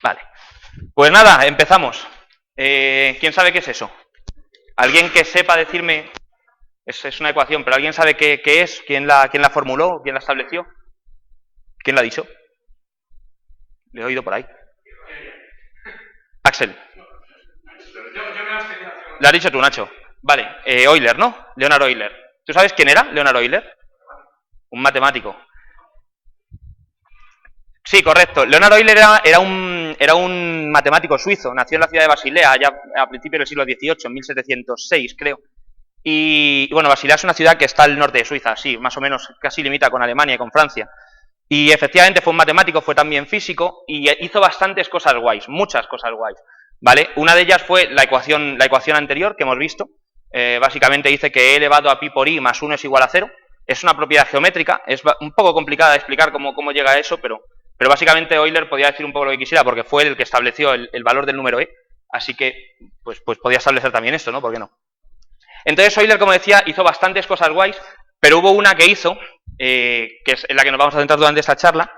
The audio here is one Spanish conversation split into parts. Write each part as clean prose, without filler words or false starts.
Vale. Pues nada, empezamos. ¿Quién sabe qué es eso? ¿Alguien que sepa decirme? Es una ecuación, pero ¿alguien sabe qué es? ¿Quién la formuló? ¿Quién la estableció? ¿Quién la ha dicho? Le he oído por ahí. Axel. Lo has dicho tú, Nacho. Vale, Euler, ¿no? Leonhard Euler. ¿Tú sabes quién era Leonhard Euler? Un matemático. Sí, correcto. Leonhard Euler era un matemático suizo. Nació en la ciudad de Basilea, ya a principios del siglo XVIII, en 1706, creo. Y bueno, Basilea es una ciudad que está al norte de Suiza, sí, más o menos casi limita con Alemania y con Francia. Y efectivamente fue un matemático, fue también físico y hizo bastantes cosas guays, muchas cosas guays, ¿vale? Una de ellas fue la ecuación anterior que hemos visto. Básicamente dice que e elevado a pi por i más 1 es igual a 0. Es una propiedad geométrica, es un poco complicada de explicar cómo llega a eso, pero básicamente Euler podía decir un poco lo que quisiera porque fue el que estableció el valor del número e, así que pues podía establecer también esto, ¿no? ¿Por qué no? Entonces Euler, como decía, hizo bastantes cosas guays, pero hubo una que hizo, que es en la que nos vamos a centrar durante esta charla,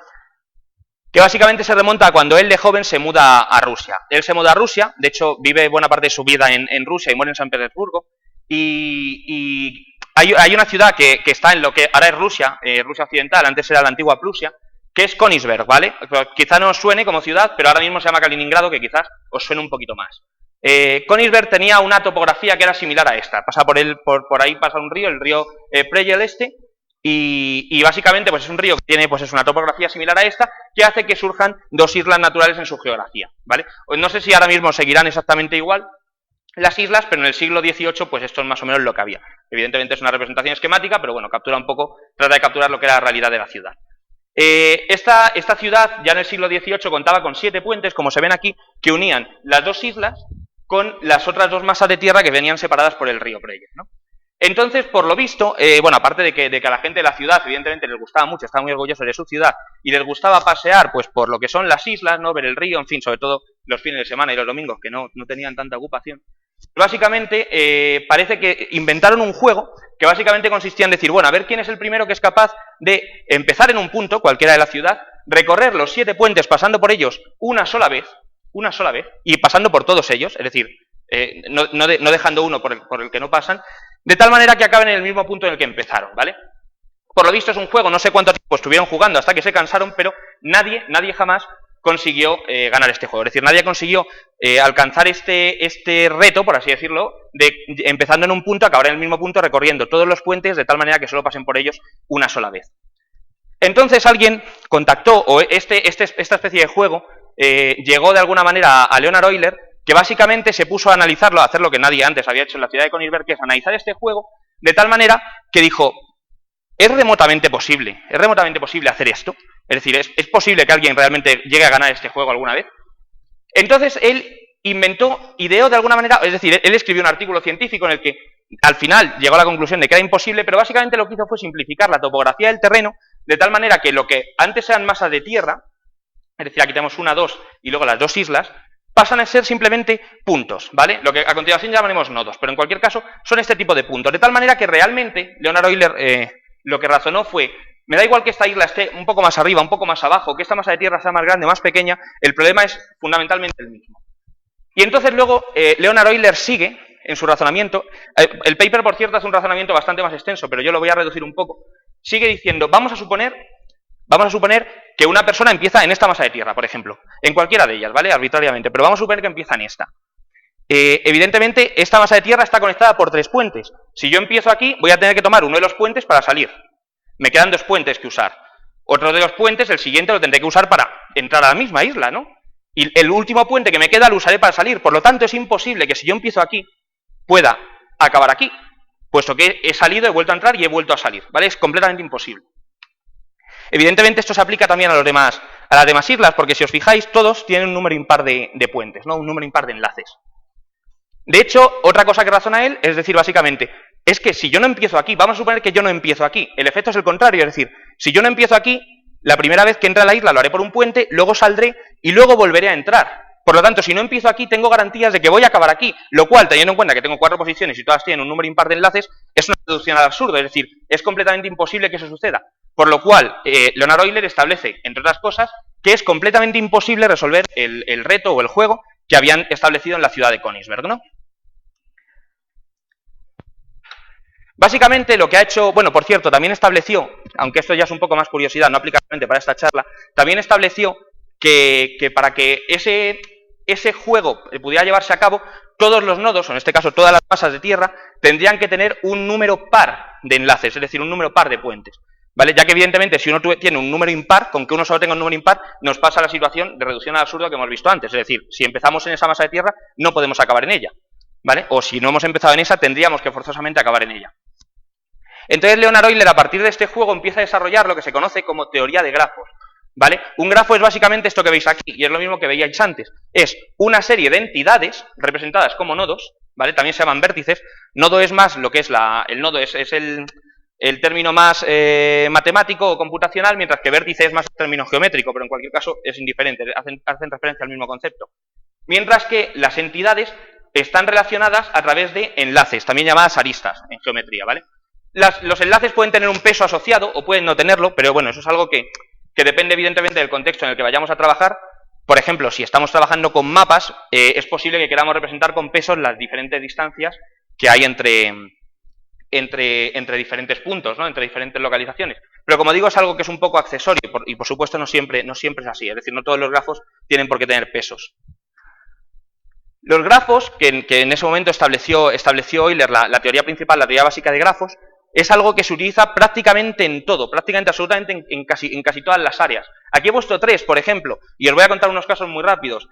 que básicamente se remonta a cuando él de joven se muda a Rusia. Él se muda a Rusia, de hecho vive buena parte de su vida en Rusia y muere en San Petersburgo, y hay una ciudad que está en lo que ahora es Rusia, Rusia occidental, antes era la antigua Prusia, que es Königsberg, ¿vale? Quizá no os suene como ciudad, pero ahora mismo se llama Kaliningrado, que quizás os suene un poquito más. Königsberg tenía una topografía que era similar a esta. Pasa por ahí pasa un río, el río Preyel este, y básicamente pues es un río que tiene pues es una topografía similar a esta, que hace que surjan dos islas naturales en su geografía, ¿vale? No sé si ahora mismo seguirán exactamente igual las islas, pero en el siglo XVIII pues esto es más o menos lo que había. Evidentemente es una representación esquemática, pero bueno, trata de capturar lo que era la realidad de la ciudad. Esta ciudad ya en el siglo XVIII contaba con 7 puentes, como se ven aquí, que unían las dos islas con las otras dos masas de tierra que venían separadas por el río Preyel, ¿no? Entonces, por lo visto, bueno, aparte de que a la gente de la ciudad, evidentemente, les gustaba mucho, estaban muy orgullosos de su ciudad, y les gustaba pasear, pues, por lo que son las islas, ¿no? Ver el río, en fin, sobre todo los fines de semana y los domingos, que no tenían tanta ocupación. Básicamente, parece que inventaron un juego que básicamente consistía en decir, bueno, a ver quién es el primero que es capaz de empezar en un punto, cualquiera de la ciudad, recorrer los 7 puentes pasando por ellos una sola vez, y pasando por todos ellos, es decir, no dejando uno por el que no pasan, de tal manera que acaben en el mismo punto en el que empezaron, ¿vale? Por lo visto es un juego, no sé cuánto tiempo estuvieron jugando hasta que se cansaron, pero nadie jamás consiguió ganar este juego. Es decir, nadie consiguió alcanzar este reto, por así decirlo, de empezando en un punto, acabar en el mismo punto, recorriendo todos los puentes de tal manera que solo pasen por ellos una sola vez. Entonces alguien contactó, o esta especie de juego llegó de alguna manera a Leonhard Euler, que básicamente se puso a analizarlo, a hacer lo que nadie antes había hecho en la ciudad de Königsberg, que es analizar este juego, de tal manera que dijo, es remotamente posible hacer esto, es decir, es posible que alguien realmente llegue a ganar este juego alguna vez. Entonces él ideó de alguna manera, es decir, él escribió un artículo científico en el que al final llegó a la conclusión de que era imposible, pero básicamente lo que hizo fue simplificar la topografía del terreno, de tal manera que lo que antes eran masas de tierra, es decir, aquí tenemos 1, 2 y luego las dos islas, pasan a ser simplemente puntos, ¿vale? Lo que a continuación llamaremos nodos, pero en cualquier caso son este tipo de puntos, de tal manera que realmente Leonhard Euler lo que razonó fue, me da igual que esta isla esté un poco más arriba, un poco más abajo, que esta masa de tierra sea más grande o más pequeña, el problema es fundamentalmente el mismo. Y entonces luego Leonhard Euler sigue en su razonamiento, el paper por cierto hace un razonamiento bastante más extenso, pero yo lo voy a reducir un poco, sigue diciendo, vamos a suponer que una persona empieza en esta masa de tierra, por ejemplo, en cualquiera de ellas, ¿vale? Arbitrariamente, pero vamos a suponer que empieza en esta. Evidentemente, esta masa de tierra está conectada por 3 puentes. Si yo empiezo aquí, voy a tener que tomar uno de los puentes para salir. Me quedan 2 puentes que usar. Otro de los puentes, el siguiente, lo tendré que usar para entrar a la misma isla, ¿no? Y el último puente que me queda lo usaré para salir. Por lo tanto, es imposible que si yo empiezo aquí, pueda acabar aquí, puesto que he salido, he vuelto a entrar y he vuelto a salir, ¿vale? Es completamente imposible. Evidentemente esto se aplica también a las demás islas, porque si os fijáis, todos tienen un número impar de puentes, ¿no? Un número impar de enlaces. De hecho, otra cosa que razona él es decir, básicamente, es que si yo no empiezo aquí, vamos a suponer que yo no empiezo aquí, el efecto es el contrario, es decir, si yo no empiezo aquí, la primera vez que entre a la isla lo haré por un puente, luego saldré y luego volveré a entrar. Por lo tanto, si no empiezo aquí, tengo garantías de que voy a acabar aquí, lo cual, teniendo en cuenta que tengo 4 posiciones y todas tienen un número impar de enlaces, es una reducción al absurdo, es decir, es completamente imposible que eso suceda. Por lo cual, Leonhard Euler establece, entre otras cosas, que es completamente imposible resolver el reto o el juego que habían establecido en la ciudad de Königsberg, ¿no? Básicamente lo que ha hecho, bueno, por cierto, también estableció, aunque esto ya es un poco más curiosidad, no aplica para esta charla, también estableció que para que ese juego pudiera llevarse a cabo, todos los nodos, o en este caso todas las masas de tierra, tendrían que tener un número par de enlaces, es decir, un número par de puentes, ¿vale? Ya que evidentemente si uno tiene un número impar, con que uno solo tenga un número impar, nos pasa la situación de reducción al absurdo que hemos visto antes, es decir, si empezamos en esa masa de tierra, no podemos acabar en ella, ¿vale? O si no hemos empezado en esa, tendríamos que forzosamente acabar en ella. Entonces Leonhard Euler, a partir de este juego, empieza a desarrollar lo que se conoce como teoría de grafos, ¿vale? Un grafo es básicamente esto que veis aquí, y es lo mismo que veíais antes. Es una serie de entidades representadas como nodos, ¿vale? También se llaman vértices. Nodo es más lo que es el nodo, es el término más matemático o computacional, mientras que vértice es más el término geométrico, pero en cualquier caso es indiferente, hacen referencia al mismo concepto. Mientras que las entidades están relacionadas a través de enlaces, también llamadas aristas en geometría, ¿vale? Los enlaces pueden tener un peso asociado o pueden no tenerlo, pero bueno, eso es algo que depende evidentemente del contexto en el que vayamos a trabajar. Por ejemplo, si estamos trabajando con mapas, es posible que queramos representar con pesos las diferentes distancias que hay entre diferentes puntos, ¿no? Entre diferentes localizaciones. Pero como digo, es algo que es un poco accesorio y por supuesto no siempre es así, es decir, no todos los grafos tienen por qué tener pesos. Los grafos, que en ese momento estableció Euler, la teoría principal, la teoría básica de grafos, es algo que se utiliza prácticamente en todo, prácticamente absolutamente en casi todas las áreas. Aquí he puesto tres, por ejemplo, y os voy a contar unos casos muy rápidos.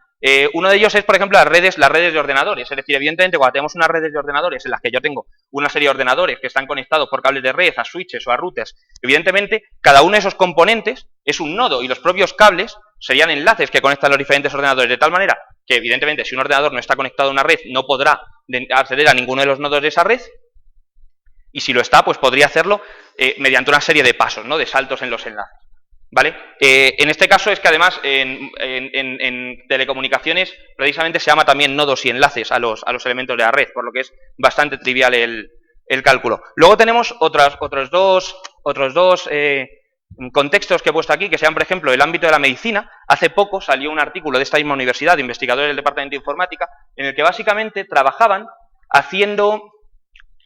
Uno de ellos es, por ejemplo, las redes de ordenadores. Es decir, evidentemente, cuando tenemos unas redes de ordenadores en las que yo tengo una serie de ordenadores que están conectados por cables de red a switches o a routers, evidentemente, cada uno de esos componentes es un nodo y los propios cables serían enlaces que conectan los diferentes ordenadores, de tal manera que, evidentemente, si un ordenador no está conectado a una red, no podrá acceder a ninguno de los nodos de esa red. Y si lo está, pues podría hacerlo mediante una serie de pasos, ¿no? De saltos en los enlaces, ¿vale? En este caso es que además en telecomunicaciones precisamente se llama también nodos y enlaces a los elementos de la red, por lo que es bastante trivial el cálculo. Luego tenemos otros dos contextos que he puesto aquí, que sean, por ejemplo, el ámbito de la medicina. Hace poco salió un artículo de esta misma universidad, de investigadores del Departamento de Informática, en el que básicamente trabajaban haciendo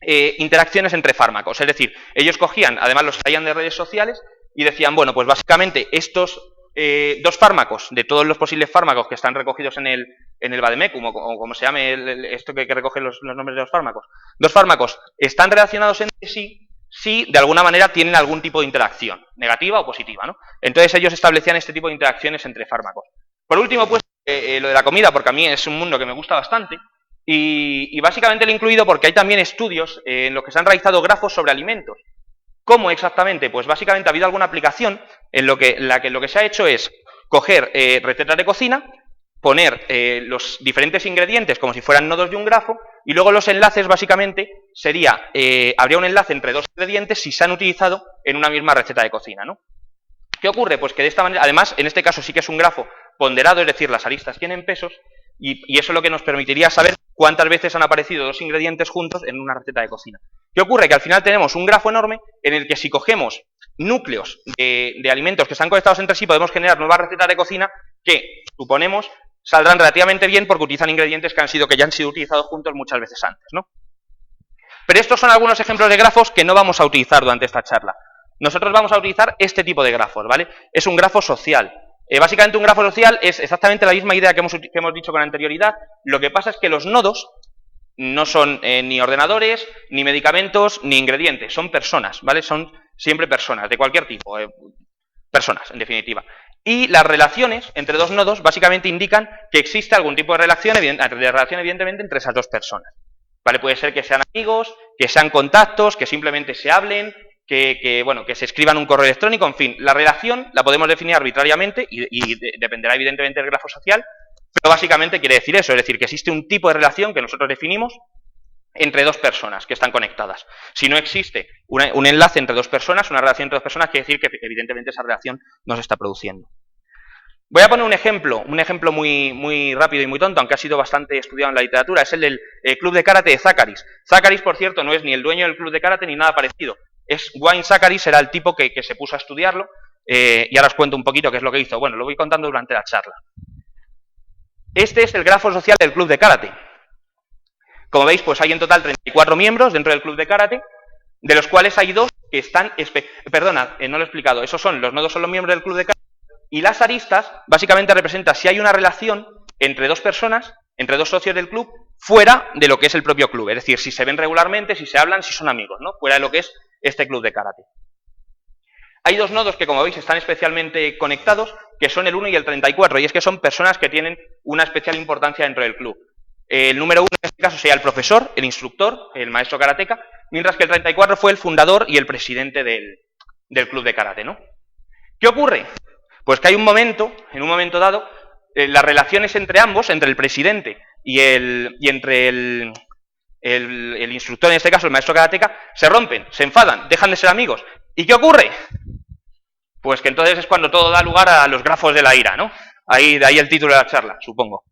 interacciones entre fármacos, es decir, ellos cogían, además los traían de redes sociales y decían, bueno, pues básicamente estos dos fármacos, de todos los posibles fármacos que están recogidos en el Vademecum, o como se llame esto que recoge los nombres de los fármacos, dos fármacos están relacionados entre sí si de alguna manera tienen algún tipo de interacción, negativa o positiva, ¿no? Entonces ellos establecían este tipo de interacciones entre fármacos. Por último, pues, lo de la comida, porque a mí es un mundo que me gusta bastante. Y básicamente lo he incluido porque hay también estudios en los que se han realizado grafos sobre alimentos. ¿Cómo exactamente? Pues básicamente ha habido alguna aplicación en lo que se ha hecho es coger recetas de cocina, poner los diferentes ingredientes como si fueran nodos de un grafo, y luego los enlaces básicamente habría un enlace entre dos ingredientes si se han utilizado en una misma receta de cocina, ¿no? ¿Qué ocurre? Pues que de esta manera, además, en este caso sí que es un grafo ponderado, es decir, las aristas tienen pesos, y eso es lo que nos permitiría saber cuántas veces han aparecido dos ingredientes juntos en una receta de cocina. ¿Qué ocurre? Que al final tenemos un grafo enorme en el que si cogemos núcleos de alimentos que están conectados entre sí, podemos generar nuevas recetas de cocina que, suponemos, saldrán relativamente bien porque utilizan ingredientes que ya han sido utilizados juntos muchas veces antes, ¿no? Pero estos son algunos ejemplos de grafos que no vamos a utilizar durante esta charla. Nosotros vamos a utilizar este tipo de grafos, ¿vale? Es un grafo social. Básicamente un grafo social es exactamente la misma idea que hemos dicho con anterioridad. Lo que pasa es que los nodos no son ni ordenadores, ni medicamentos, ni ingredientes. Son personas, ¿vale? Son siempre personas, de cualquier tipo. Personas, en definitiva. Y las relaciones entre dos nodos básicamente indican que existe algún tipo de relación evidentemente entre esas dos personas, ¿vale? Puede ser que sean amigos, que sean contactos, que simplemente se hablen, que se escriban un correo electrónico, en fin, la relación la podemos definir arbitrariamente y dependerá evidentemente del grafo social, pero básicamente quiere decir eso, es decir, que existe un tipo de relación que nosotros definimos entre dos personas que están conectadas. Si no existe un enlace entre dos personas, una relación entre dos personas, quiere decir que evidentemente esa relación no se está produciendo. Voy a poner un ejemplo muy, muy rápido y muy tonto, aunque ha sido bastante estudiado en la literatura, es el del club de karate de Zakaris. Zakaris, por cierto, no es ni el dueño del club de karate ni nada parecido. Wayne Zakaris era el tipo que se puso a estudiarlo, y ahora os cuento un poquito qué es lo que hizo. Bueno, lo voy contando durante la charla. Este es el grafo social del club de karate. Como veis, pues hay en total 34 miembros dentro del club de karate, de los cuales hay 2 que están... Perdona, no lo he explicado. Esos son, los nodos son los miembros del club de karate, y las aristas básicamente representan si hay una relación entre 2 personas, entre 2 socios del club, fuera de lo que es el propio club. Es decir, si se ven regularmente, si se hablan, si son amigos, ¿no? Fuera de lo que es este club de karate. Hay 2 nodos que, como veis, están especialmente conectados, que son el 1 y el 34, y es que son personas que tienen una especial importancia dentro del club. El número 1 en este caso sería el profesor, el instructor, el maestro karateka, mientras que el 34 fue el fundador y el presidente del club de karate, ¿no? ¿Qué ocurre? Pues que hay un momento, en un momento dado, las relaciones entre ambos, entre el presidente y entre el instructor, en este caso el maestro karateka, se rompen, se enfadan, dejan de ser amigos. ¿Y qué ocurre? Pues que entonces es cuando todo da lugar a los grafos de la ira, ¿no? De ahí el título de la charla, supongo.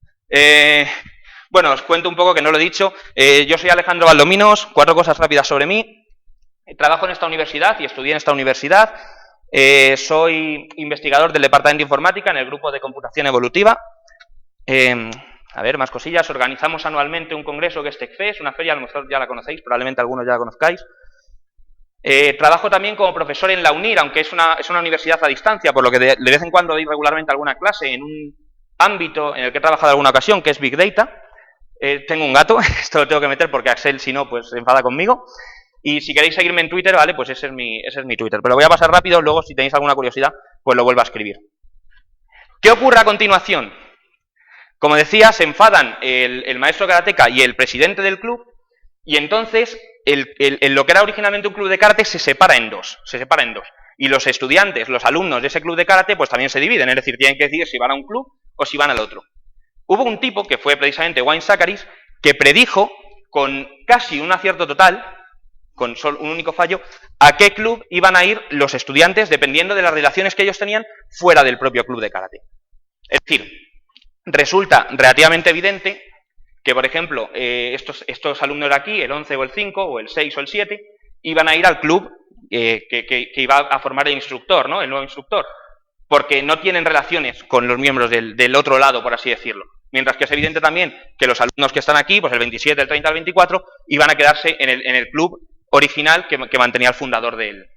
Bueno, os cuento un poco, que no lo he dicho. Yo soy Alejandro Valdominos, 4 cosas rápidas sobre mí. Trabajo en esta universidad y estudié en esta universidad. Soy investigador del Departamento de Informática en el grupo de Computación Evolutiva. A ver, más cosillas. Organizamos anualmente un congreso que es TechFest, una feria, a lo mejor ya la conocéis, probablemente algunos ya la conozcáis. Trabajo también como profesor en la UNIR, aunque es una universidad a distancia, por lo que de vez en cuando doy regularmente alguna clase en un ámbito en el que he trabajado en alguna ocasión, que es Big Data. Tengo un gato, esto lo tengo que meter porque Axel, si no, pues se enfada conmigo. Y si queréis seguirme en Twitter, ¿vale? Pues ese es mi Twitter. Pero lo voy a pasar rápido, luego si tenéis alguna curiosidad, pues lo vuelvo a escribir. ¿Qué ocurre a continuación? Como decía, se enfadan el maestro karateka y el presidente del club, y entonces lo que era originalmente un club de karate se separa en dos. Y los estudiantes, los alumnos de ese club de karate, pues también se dividen, es decir, tienen que decidir si van a un club o si van al otro. Hubo un tipo, que fue precisamente Wayne Zackaris, que predijo con casi un acierto total, con solo un único fallo, a qué club iban a ir los estudiantes dependiendo de las relaciones que ellos tenían fuera del propio club de karate. Es decir, resulta relativamente evidente que, por ejemplo, estos alumnos de aquí, el 11 o el 5, o el 6 o el 7, iban a ir al club que iba a formar el instructor, ¿no? El nuevo instructor, porque no tienen relaciones con los miembros del otro lado, por así decirlo. Mientras que es evidente también que los alumnos que están aquí, pues el 27, el 30, el 24, iban a quedarse en el club original que mantenía el fundador del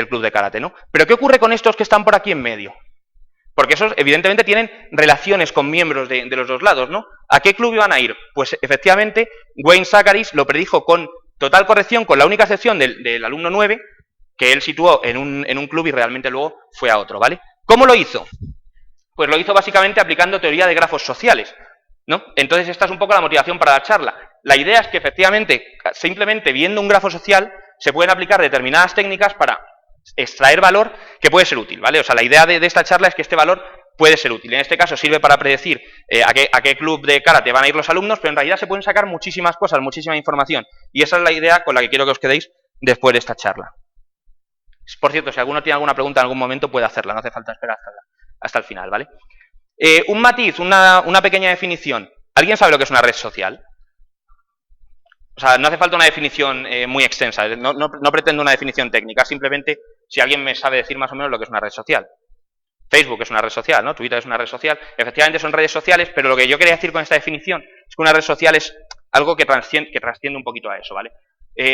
club de karate, ¿no? Pero ¿qué ocurre con estos que están por aquí en medio? Porque esos evidentemente tienen relaciones con miembros de los dos lados, ¿no? ¿A qué club iban a ir? Pues efectivamente Wayne Zackaris lo predijo con total corrección, con la única excepción del alumno 9, que él situó en un club y realmente luego fue a otro, ¿vale? ¿Cómo lo hizo? Pues lo hizo básicamente aplicando teoría de grafos sociales, ¿no? Entonces esta es un poco la motivación para la charla. La idea es que efectivamente, simplemente viendo un grafo social, se pueden aplicar determinadas técnicas para extraer valor que puede ser útil, ¿vale? O sea, la idea de esta charla es que este valor puede ser útil. En este caso sirve para predecir a qué club de karate van a ir los alumnos, pero en realidad se pueden sacar muchísimas cosas, muchísima información. Y esa es la idea con la que quiero que os quedéis después de esta charla. Por cierto, si alguno tiene alguna pregunta en algún momento puede hacerla, no hace falta esperar hasta el final, ¿vale? Un matiz, una pequeña definición. ¿Alguien sabe lo que es una red social? O sea, no hace falta una definición muy extensa, no pretendo una definición técnica, simplemente si alguien me sabe decir más o menos lo que es una red social. Facebook es una red social, ¿no? Twitter es una red social. Efectivamente son redes sociales, pero lo que yo quería decir con esta definición es que una red social es algo que trasciende un poquito a eso, ¿vale?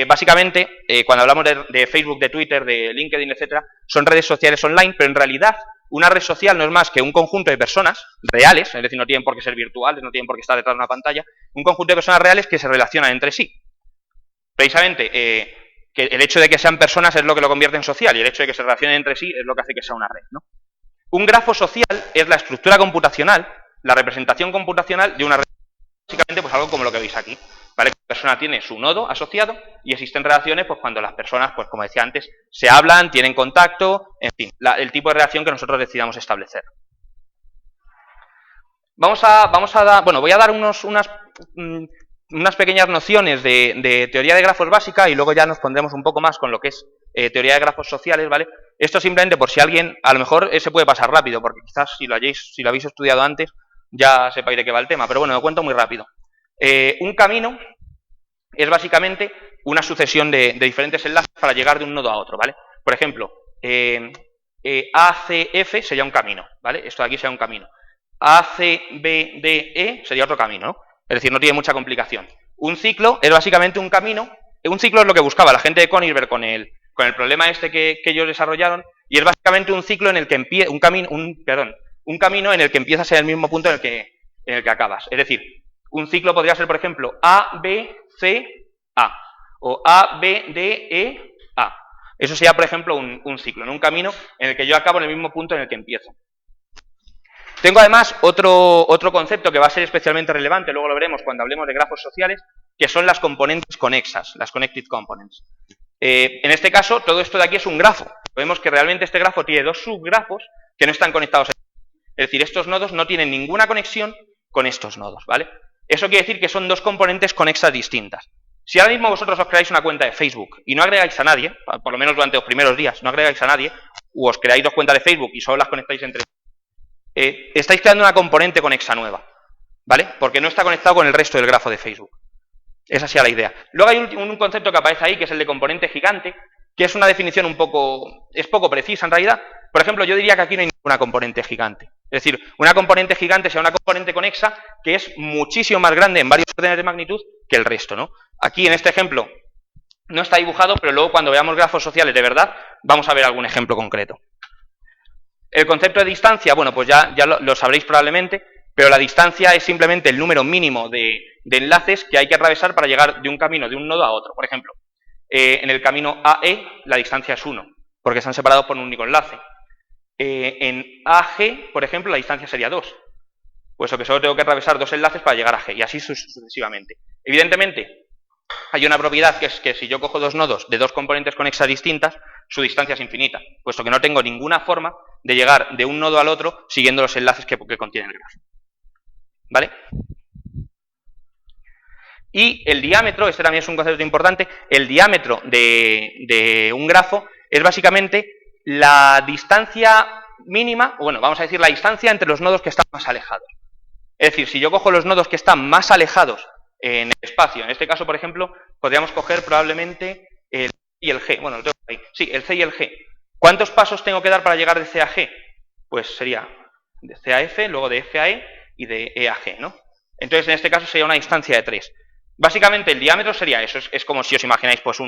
Básicamente, cuando hablamos de Facebook, de Twitter, de LinkedIn, etcétera, son redes sociales online, pero en realidad una red social no es más que un conjunto de personas reales, es decir, no tienen por qué ser virtuales, no tienen por qué estar detrás de una pantalla, un conjunto de personas reales que se relacionan entre sí. Precisamente, que el hecho de que sean personas es lo que lo convierte en social, y el hecho de que se relacionen entre sí es lo que hace que sea una red, ¿no? Un grafo social es la estructura computacional, la representación computacional de una red. Básicamente, pues algo como lo que veis aquí, ¿vale? La persona tiene su nodo asociado y existen relaciones, pues cuando las personas, pues como decía antes, se hablan, tienen contacto, en fin, el tipo de relación que nosotros decidamos establecer. Voy a dar unas pequeñas nociones de teoría de grafos básica y luego ya nos pondremos un poco más con lo que es teoría de grafos sociales, ¿vale? Esto simplemente por si alguien, a lo mejor se puede pasar rápido, porque quizás si lo habéis estudiado antes ya sepáis de qué va el tema, pero bueno, lo cuento muy rápido. Un camino es básicamente una sucesión de diferentes enlaces para llegar de un nodo a otro, ¿vale? Por ejemplo, ACF sería un camino, ¿vale? Esto de aquí sería un camino. ACBDE sería otro camino, ¿no? Es decir, no tiene mucha complicación. Un ciclo es básicamente un camino. Un ciclo es lo que buscaba la gente de Konigsberg con el problema este que ellos desarrollaron, y es básicamente un ciclo en el que empieza un camino en el que empiezas en el mismo punto en el que acabas. Es decir, un ciclo podría ser, por ejemplo, A, B, C, A, o A, B, D, E, A. Eso sería, por ejemplo, un ciclo, en un camino en el que yo acabo en el mismo punto en el que empiezo. Tengo además otro concepto que va a ser especialmente relevante, luego lo veremos cuando hablemos de grafos sociales, que son las componentes conexas, las connected components. En este caso, todo esto de aquí es un grafo. Vemos que realmente este grafo tiene dos subgrafos que no están conectados. Es decir, estos nodos no tienen ninguna conexión con estos nodos, ¿vale? Eso quiere decir que son dos componentes conexas distintas. Si ahora mismo vosotros os creáis una cuenta de Facebook y no agregáis a nadie, por lo menos durante los primeros días, no agregáis a nadie, o os creáis dos cuentas de Facebook y solo las conectáis entre estáis creando una componente conexa nueva, ¿vale? Porque no está conectado con el resto del grafo de Facebook. Esa sería la idea. Luego hay un concepto que aparece ahí, que es el de componente gigante, que es una definición es poco precisa en realidad. Por ejemplo, yo diría que aquí no hay ninguna componente gigante. Es decir, una componente gigante sea una componente conexa que es muchísimo más grande en varios órdenes de magnitud que el resto, ¿no? Aquí en este ejemplo no está dibujado, pero luego cuando veamos grafos sociales de verdad, vamos a ver algún ejemplo concreto. El concepto de distancia, bueno, pues ya lo sabréis probablemente, pero la distancia es simplemente el número mínimo de enlaces que hay que atravesar para llegar de un camino, de un nodo a otro. Por ejemplo, en el camino AE la distancia es 1, porque están separados por un único enlace. En AG, por ejemplo, la distancia sería 2, puesto que solo tengo que atravesar dos enlaces para llegar a G, y así sucesivamente. Evidentemente, hay una propiedad que es que si yo cojo dos nodos de dos componentes conexas distintas, su distancia es infinita, puesto que no tengo ninguna forma de llegar de un nodo al otro siguiendo los enlaces que contiene el grafo. ¿Vale? Y el diámetro, este también es un concepto importante, el diámetro de un grafo es básicamente la distancia mínima, bueno, vamos a decir la distancia entre los nodos que están más alejados. Es decir, si yo cojo los nodos que están más alejados en el espacio, en este caso, por ejemplo, podríamos coger probablemente el C y el G. Bueno, lo tengo ahí. Sí, el C y el G. ¿Cuántos pasos tengo que dar para llegar de C a G? Pues sería de C a F, luego de F a E y de E a G, ¿no? Entonces, en este caso sería una distancia de 3. Básicamente, el diámetro sería eso. Es como si os imagináis pues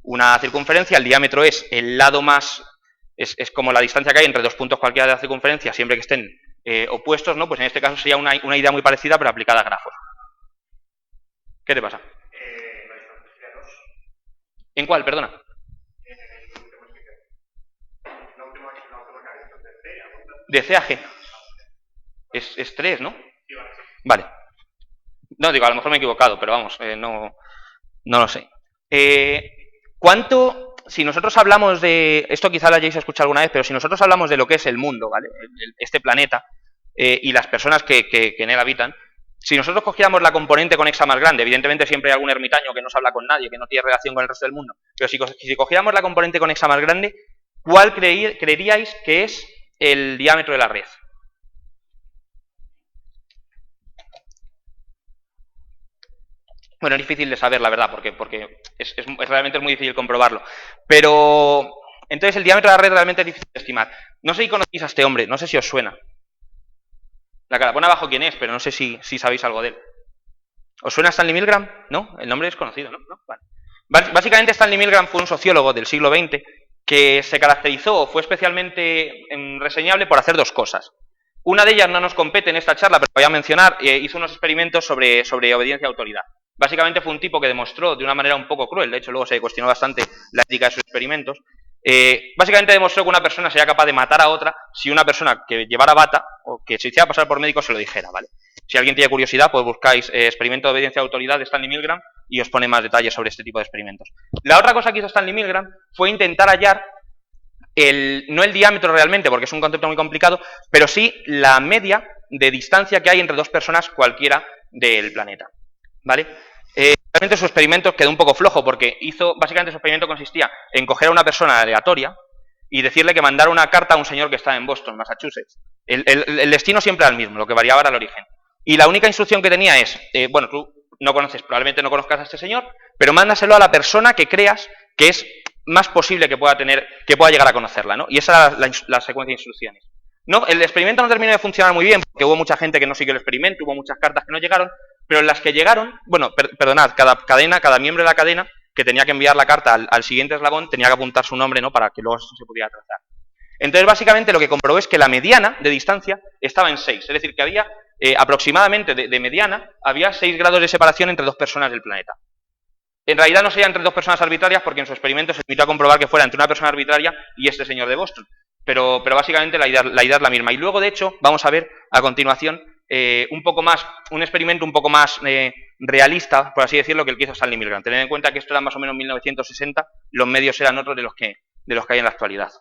una circunferencia. El diámetro es el lado más... Es como la distancia que hay entre dos puntos cualquiera de la circunferencia, siempre que estén opuestos, ¿no? Pues en este caso sería una idea muy parecida, pero aplicada a grafos. ¿Qué te pasa? ¿En cuál? Perdona. De C a G. Es 3, ¿no? Vale. No, digo, a lo mejor me he equivocado, pero vamos, no lo sé. ¿Cuánto, si nosotros hablamos de, esto quizá lo hayáis escuchado alguna vez, pero si nosotros hablamos de lo que es el mundo, ¿vale? Este planeta y las personas que en él habitan, si nosotros cogiéramos la componente conexa más grande, evidentemente siempre hay algún ermitaño que no se habla con nadie, que no tiene relación con el resto del mundo, pero si cogiéramos la componente conexa más grande, ¿cuál creeríais que es el diámetro de la red? Bueno, es difícil de saber, la verdad, porque realmente es muy difícil comprobarlo. Pero, entonces, el diámetro de la red realmente es difícil de estimar. No sé si conocéis a este hombre, no sé si os suena. La cara, pone abajo quién es, pero no sé si sabéis algo de él. ¿Os suena Stanley Milgram? ¿No? El nombre es conocido, ¿no? Vale. Básicamente, Stanley Milgram fue un sociólogo del siglo XX que se caracterizó, fue especialmente reseñable por hacer dos cosas. Una de ellas no nos compete en esta charla, pero voy a mencionar, hizo unos experimentos sobre obediencia a autoridad. Básicamente fue un tipo que demostró de una manera un poco cruel, de hecho luego se cuestionó bastante la ética de sus experimentos, básicamente demostró que una persona sería capaz de matar a otra si una persona que llevara bata o que se hiciera pasar por médico se lo dijera, ¿vale? Si alguien tiene curiosidad, pues buscáis experimento de obediencia a autoridad de Stanley Milgram y os pone más detalles sobre este tipo de experimentos. La otra cosa que hizo Stanley Milgram fue intentar hallar no el diámetro realmente, porque es un concepto muy complicado, pero sí la media de distancia que hay entre dos personas cualquiera del planeta, ¿vale? Realmente su experimento quedó un poco flojo porque básicamente su experimento consistía en coger a una persona aleatoria y decirle que mandara una carta a un señor que está en Boston, Massachusetts. El destino siempre era el mismo, lo que variaba era el origen. Y la única instrucción que tenía es, bueno, tú no conoces, probablemente no conozcas a este señor, pero mándaselo a la persona que creas que es más posible que pueda llegar a conocerla, ¿no? Y esa era la secuencia de instrucciones. No, el experimento no terminó de funcionar muy bien, porque hubo mucha gente que no siguió el experimento, hubo muchas cartas que no llegaron, pero en las que llegaron, bueno, perdonad, cada miembro de la cadena que tenía que enviar la carta al siguiente eslabón tenía que apuntar su nombre, ¿no? Para que luego eso se pudiera trazar. Entonces, básicamente, lo que comprobó es que la mediana de distancia estaba en 6, es decir, que había aproximadamente de mediana, había 6 grados de separación entre dos personas del planeta. En realidad no sería entre dos personas arbitrarias, porque en su experimento se limitó a comprobar que fuera entre una persona arbitraria y este señor de Boston. Pero básicamente la idea es la misma. Y luego, de hecho, vamos a ver a continuación un experimento un poco más realista, por así decirlo, que el que hizo Stanley Milgram. Tened en cuenta que esto era más o menos 1960, los medios eran otros de los que hay en la actualidad.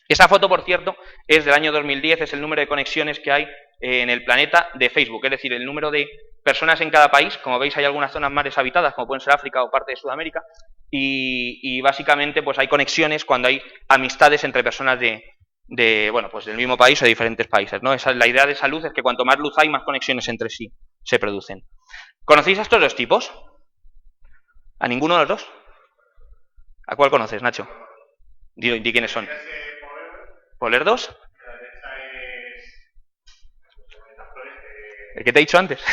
Esa foto, por cierto, es del año 2010, es el número de conexiones que hay en el planeta de Facebook, es decir, el número de personas en cada país. Como veis, hay algunas zonas más deshabitadas, como pueden ser África o parte de Sudamérica, y básicamente pues hay conexiones cuando hay amistades entre personas bueno, pues del mismo país o de diferentes países, ¿no? La idea de esa luz es que cuanto más luz hay, más conexiones entre sí se producen. ¿Conocéis a estos dos tipos? ¿A ninguno de los dos? ¿A cuál conoces, Nacho? Di quiénes son. ¿Polerdos? ¿El que te he dicho antes?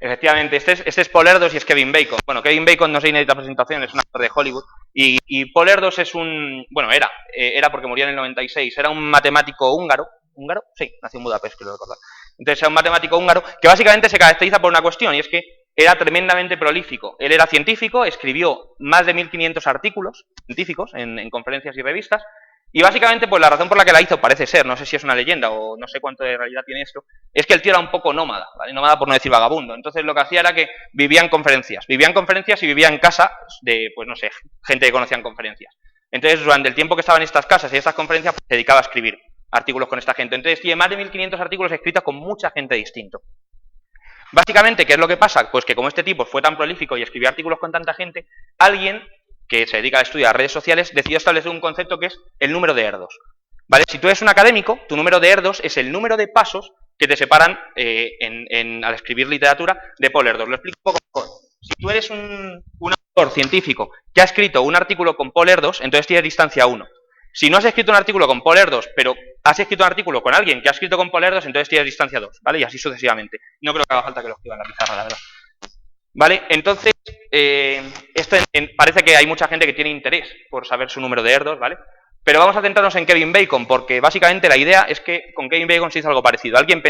Efectivamente, este es Paul Erdos y es Kevin Bacon. Bueno, Kevin Bacon no se necesita presentación, es un actor de Hollywood. Y Paul Erdos es bueno, era porque murió en el 96, era un matemático húngaro. ¿Húngaro? Sí, nació en Budapest, quiero recordar. Entonces era un matemático húngaro que básicamente se caracteriza por una cuestión, y es que era tremendamente prolífico. Él era científico, escribió más de 1500 artículos científicos en conferencias y revistas, y básicamente pues la razón por la que la hizo, parece ser, no sé si es una leyenda o no sé cuánto de realidad tiene esto, es que el tío era un poco nómada, ¿vale? Nómada por no decir vagabundo. Entonces lo que hacía era que vivía en conferencias y vivía en casa de, pues no sé, gente que conocía en conferencias. Entonces durante el tiempo que estaba en estas casas y estas conferencias, pues, se dedicaba a escribir artículos con esta gente. Entonces tiene más de 1500 artículos escritos con mucha gente distinta. Básicamente, ¿qué es lo que pasa? Pues que como este tipo fue tan prolífico y escribió artículos con tanta gente, alguien que se dedica a estudiar redes sociales decidió establecer un concepto que es el número de Erdos. ¿Vale? Si tú eres un académico, tu número de Erdos es el número de pasos que te separan al escribir literatura de Paul Erdos. Lo explico un poco mejor. Si tú eres un autor científico que ha escrito un artículo con Paul Erdos, entonces tienes distancia 1. Si no has escrito un artículo con Paul Erdos, pero has escrito un artículo con alguien que ha escrito con Paul Erdos, entonces tienes distancia 2, ¿vale? Y así sucesivamente. No creo que haga falta que lo escriba en la pizarra, la verdad. ¿Vale? Entonces, esto parece que hay mucha gente que tiene interés por saber su número de Erdos, ¿vale? Pero vamos a centrarnos en Kevin Bacon, porque básicamente la idea es que con Kevin Bacon se hizo algo parecido. Alguien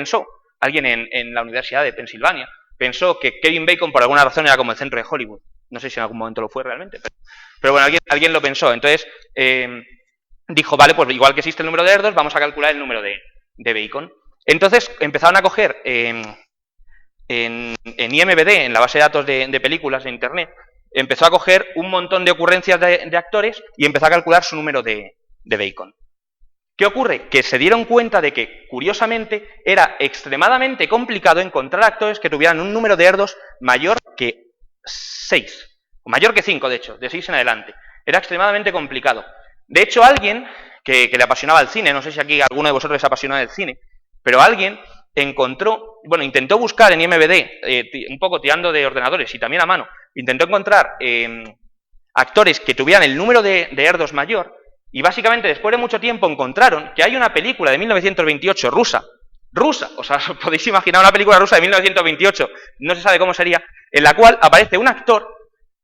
en la Universidad de Pensilvania, pensó que Kevin Bacon por alguna razón era como el centro de Hollywood. No sé si en algún momento lo fue realmente, pero bueno, alguien lo pensó. Entonces, dijo, vale, pues igual que existe el número de Erdos, vamos a calcular el número de Bacon. Entonces, empezaron a coger en IMDb, en la base de datos de películas de internet, empezó a coger un montón de ocurrencias de actores y empezó a calcular su número de Bacon. ¿Qué ocurre? Que se dieron cuenta de que, curiosamente, era extremadamente complicado encontrar actores que tuvieran un número de Erdos mayor que 6, o mayor que 5, de hecho, de 6 en adelante. Era extremadamente complicado. De hecho, alguien que le apasionaba el cine, no sé si aquí alguno de vosotros es apasionado del cine, pero alguien intentó buscar en IMDb, un poco tirando de ordenadores y también a mano, intentó encontrar actores que tuvieran el número de Erdos mayor, y básicamente después de mucho tiempo encontraron que hay una película de 1928 rusa, o sea, os podéis imaginar una película rusa de 1928, no se sabe cómo sería, en la cual aparece un actor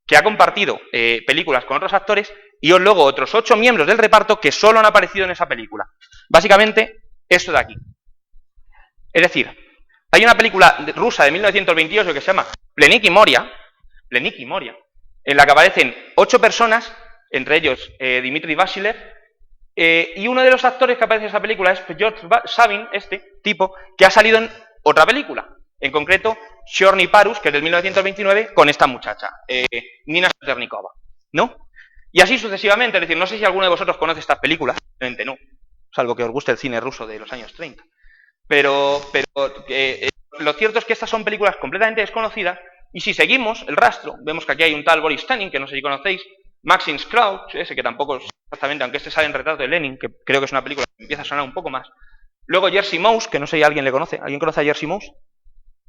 que ha compartido películas con otros actores y luego otros 8 miembros del reparto que solo han aparecido en esa película. Básicamente, esto de aquí. Es decir, hay una película rusa de 1928 que se llama Pleniki Moria, en la que aparecen 8 personas, entre ellos Dmitry Vasilev, y uno de los actores que aparece en esa película es George Sabin, este tipo, que ha salido en otra película, en concreto Chorny Parus, que es del 1929, con esta muchacha, Nina Saternikova, ¿no? Y así sucesivamente, es decir, no sé si alguno de vosotros conoce estas películas, realmente no, salvo que os guste el cine ruso de los años 30. Pero lo cierto es que estas son películas completamente desconocidas, y si seguimos el rastro, vemos que aquí hay un tal Boris Tanin, que no sé si conocéis, Maxim Crouch, ese que tampoco es exactamente, aunque este sale en Retrato de Lenin, que creo que es una película que empieza a sonar un poco más. Luego Jerzy Mouse, que no sé si alguien le conoce. ¿Alguien conoce a Jerzy Mouse?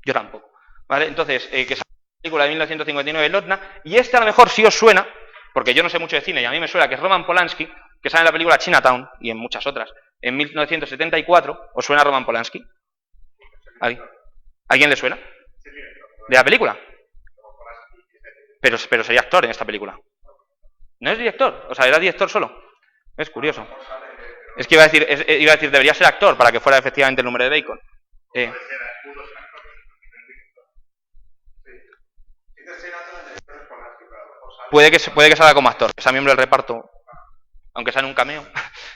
Yo tampoco. ¿Vale? Entonces, que sale película de 1959, Lotna, y este a lo mejor sí os suena, porque yo no sé mucho de cine y a mí me suena, que es Roman Polanski, que sale en la película Chinatown y en muchas otras, en 1974. ¿Os suena Roman Polanski? ¿Alguien le suena? ¿De la película? Pero sería actor en esta película. ¿No es director? O sea, ¿era director solo? Es curioso. Es que iba a decir, debería ser actor para que fuera efectivamente el nombre de Bacon. Puede que salga como actor, que sea miembro del reparto, aunque sea en un cameo.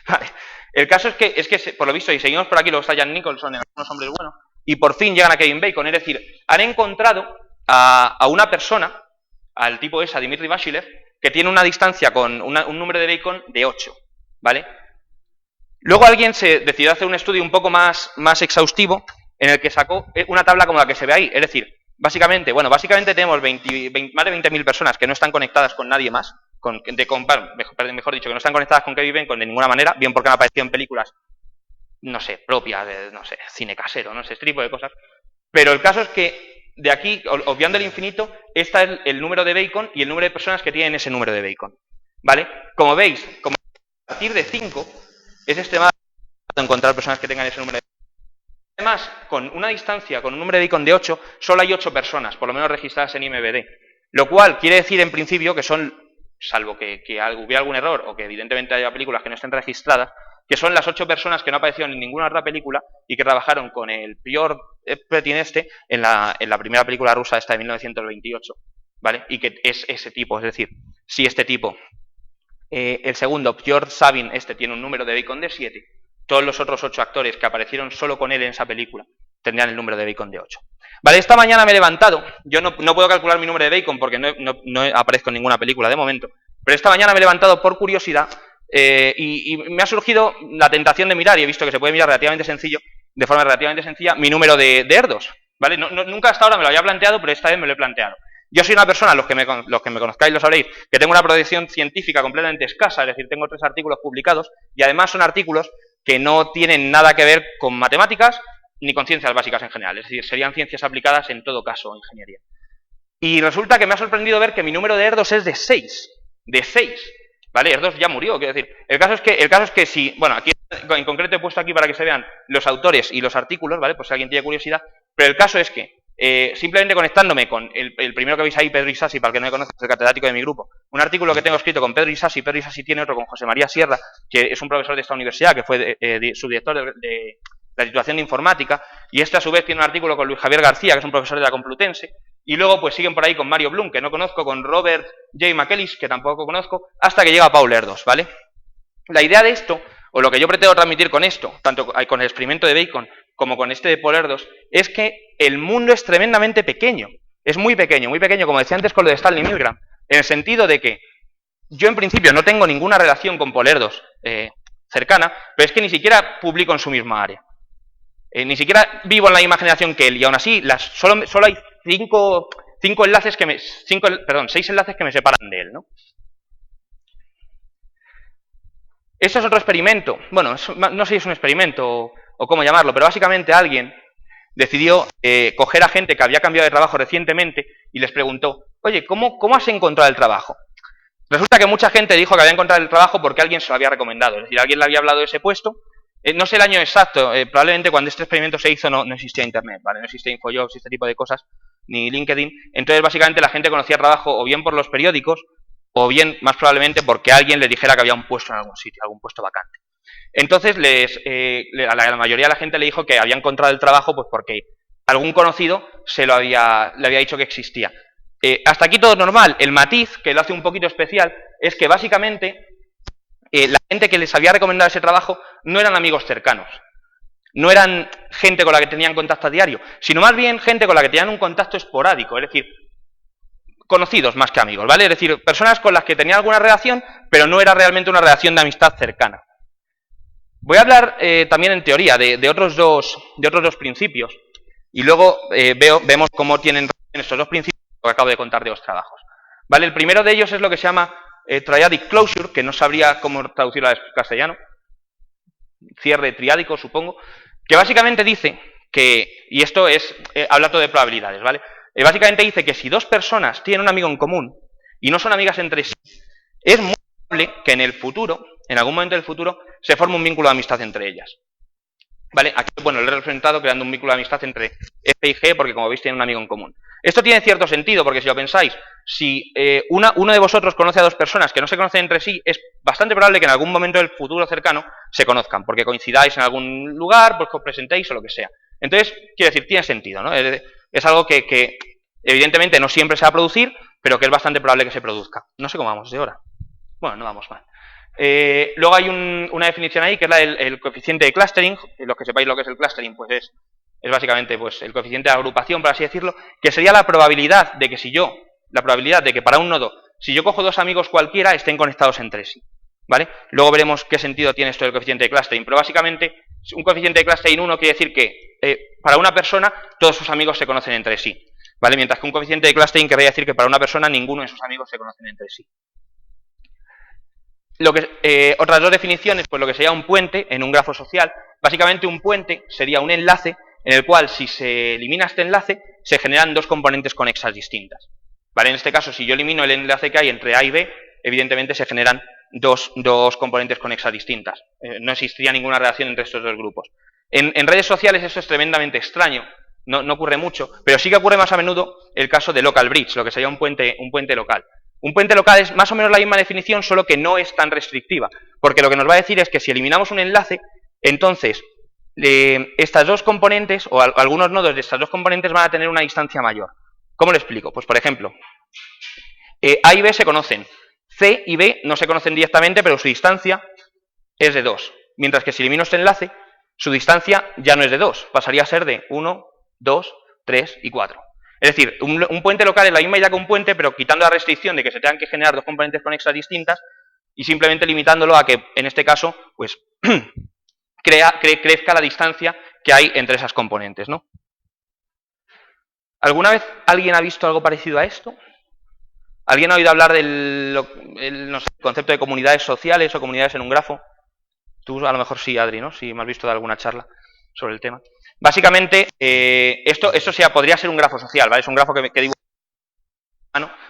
Vale. El caso es que, por lo visto, y seguimos por aquí, luego está Jan Nicholson en Algunos hombres buenos, y por fin llegan a Kevin Bacon, es decir, han encontrado a una persona, al tipo ese, a Dmitry Vashilev, que tiene una distancia con un número de Bacon de 8, ¿vale? Luego alguien se decidió hacer un estudio un poco más exhaustivo, en el que sacó una tabla como la que se ve ahí, es decir, básicamente tenemos más de 20.000 personas que no están conectadas con nadie más, mejor dicho, que no están conectadas con Kevin Bacon de ninguna manera, bien porque han aparecido en películas, no sé, propias de, no sé, cine casero, no sé, este tipo de cosas. Pero el caso es que de aquí, obviando el infinito, está el número de Bacon y el número de personas que tienen ese número de Bacon, ¿vale? Como veis, a partir de 5 es extremadamente encontrar personas que tengan ese número de Bacon. Además, con una distancia, con un número de Bacon de 8, solo hay 8 personas, por lo menos registradas en IMDb. Lo cual quiere decir, en principio, que son, salvo que hubiera algún error, o que evidentemente haya películas que no estén registradas, que son las 8 personas que no aparecieron en ninguna otra película y que trabajaron con el Piotr Petin en la primera película rusa esta de 1928, ¿vale? Y que es ese tipo, es decir, si este tipo, el segundo, Piotr Sabin, tiene un número de Bacon de 7, todos los otros 8 actores que aparecieron solo con él en esa película tendrían el número de Bacon de 8. Vale, esta mañana me he levantado, yo no puedo calcular mi número de Bacon porque no aparezco en ninguna película de momento, pero esta mañana me he levantado por curiosidad y me ha surgido la tentación de mirar, y he visto que se puede mirar de forma relativamente sencilla, mi número de Erdos, ¿vale? Nunca hasta ahora me lo había planteado, pero esta vez me lo he planteado. Yo soy una persona, los que me conozcáis lo sabréis, que tengo una producción científica completamente escasa, es decir, tengo 3 artículos publicados, y además son artículos que no tienen nada que ver con matemáticas ni con ciencias básicas en general, es decir, serían ciencias aplicadas en todo caso, ingeniería. Y resulta que me ha sorprendido ver que mi número de Erdos es de 6, ¿vale? Erdos ya murió, quiero decir. El caso es que si, bueno, aquí en concreto he puesto aquí para que se vean los autores y los artículos, ¿vale? Pues si alguien tiene curiosidad, pero el caso es que simplemente conectándome con el primero que veis ahí, Pedro Isasi, para el que no me conozca, es el catedrático de mi grupo, un artículo que tengo escrito con Pedro Isasi tiene otro con José María Sierra, que es un profesor de esta universidad, que fue subdirector de la titulación de informática, y a su vez tiene un artículo con Luis Javier García, que es un profesor de la Complutense, y luego pues siguen por ahí con Mario Blum, que no conozco, con Robert J. McEllis, que tampoco conozco, hasta que llega Paul Erdos, ¿vale? La idea de esto, o lo que yo pretendo transmitir con esto, tanto con el experimento de Bacon como con este de Paul Erdos, es que el mundo es tremendamente pequeño. Es muy pequeño, como decía antes con lo de Stanley Milgram, en el sentido de que yo en principio no tengo ninguna relación con Paul Erdos cercana, pero es que ni siquiera publico en su misma área. Ni siquiera vivo en la misma generación que él, y aún así solo hay 6 enlaces que me separan de él, ¿no? Esto es otro experimento. Bueno, no sé si es un experimento o cómo llamarlo, pero básicamente alguien decidió coger a gente que había cambiado de trabajo recientemente y les preguntó, oye, ¿cómo has encontrado el trabajo? Resulta que mucha gente dijo que había encontrado el trabajo porque alguien se lo había recomendado, es decir, alguien le había hablado de ese puesto. No sé el año exacto, probablemente cuando este experimento se hizo no existía Internet, ¿vale? No existía InfoJobs y este tipo de cosas, ni LinkedIn. Entonces, básicamente, la gente conocía trabajo o bien por los periódicos, o bien, más probablemente, porque alguien le dijera que había un puesto en algún sitio, algún puesto vacante. Entonces, a la mayoría de la gente le dijo que había encontrado el trabajo pues porque algún conocido le había dicho que existía. Hasta aquí todo normal. El matiz, que lo hace un poquito especial, es que básicamente la gente que les había recomendado ese trabajo no eran amigos cercanos, no eran gente con la que tenían contacto a diario, sino más bien gente con la que tenían un contacto esporádico, es decir, conocidos más que amigos, ¿vale? Es decir, personas con las que tenían alguna relación, pero no era realmente una relación de amistad cercana. Voy a hablar también en teoría de otros dos principios, y luego vemos cómo tienen estos dos principios que acabo de contar de los trabajos. ¿Vale? El primero de ellos es lo que se llama triadic closure, que no sabría cómo traducirlo al castellano, cierre triádico, supongo, que básicamente dice que, y esto habla todo de probabilidades, ¿vale? Básicamente dice que si dos personas tienen un amigo en común y no son amigas entre sí, es muy probable que en el futuro, en algún momento del futuro, se forme un vínculo de amistad entre ellas. ¿Vale? Aquí, bueno, lo he representado creando un vínculo de amistad entre F y G porque, como veis, tienen un amigo en común. Esto tiene cierto sentido porque, si lo pensáis, si uno de vosotros conoce a dos personas que no se conocen entre sí, es bastante probable que en algún momento del futuro cercano se conozcan, porque coincidáis en algún lugar, pues que os presentéis o lo que sea. Entonces, quiero decir, tiene sentido, ¿no? Es algo que evidentemente no siempre se va a producir, pero que es bastante probable que se produzca. No sé cómo vamos de hora. Bueno, no vamos mal. Luego hay una definición ahí que es la del coeficiente de clustering. Los que sepáis lo que es el clustering, pues es básicamente pues el coeficiente de agrupación, por así decirlo, que sería la probabilidad de que para un nodo, si yo cojo dos amigos cualquiera, estén conectados entre sí, ¿vale? Luego veremos qué sentido tiene esto del coeficiente de clustering, pero básicamente un coeficiente de clustering 1 quiere decir que para una persona todos sus amigos se conocen entre sí, ¿vale? Mientras que un coeficiente de clustering querría decir que para una persona ninguno de sus amigos se conocen entre sí. Otras dos definiciones, pues lo que sería un puente en un grafo social. Básicamente un puente sería un enlace en el cual, si se elimina este enlace, se generan dos componentes conexas distintas, ¿vale? En este caso, si yo elimino el enlace que hay entre A y B, evidentemente se generan dos componentes conexas distintas. No existiría ninguna relación entre estos dos grupos. En redes sociales eso es tremendamente extraño, no ocurre mucho, pero sí que ocurre más a menudo el caso de local bridge, lo que sería un puente local. Un puente local es más o menos la misma definición, solo que no es tan restrictiva, porque lo que nos va a decir es que si eliminamos un enlace, entonces estas dos componentes, o algunos nodos de estas dos componentes van a tener una distancia mayor. ¿Cómo lo explico? Pues por ejemplo, A y B se conocen, C y B no se conocen directamente, pero su distancia es de 2, mientras que si elimino este enlace, su distancia ya no es de 2, pasaría a ser de 1, 2, 3 y 4. Es decir, un puente local es la misma idea que un puente, pero quitando la restricción de que se tengan que generar dos componentes conexas distintas y simplemente limitándolo a que, en este caso, pues crezca la distancia que hay entre esas componentes, ¿no? ¿Alguna vez alguien ha visto algo parecido a esto? ¿Alguien ha oído hablar del no sé, concepto de comunidades sociales o comunidades en un grafo? Tú a lo mejor sí, Adri, ¿no? Si me has visto de alguna charla sobre el tema. Básicamente, esto podría ser un grafo social, ¿vale? Es un grafo que digo,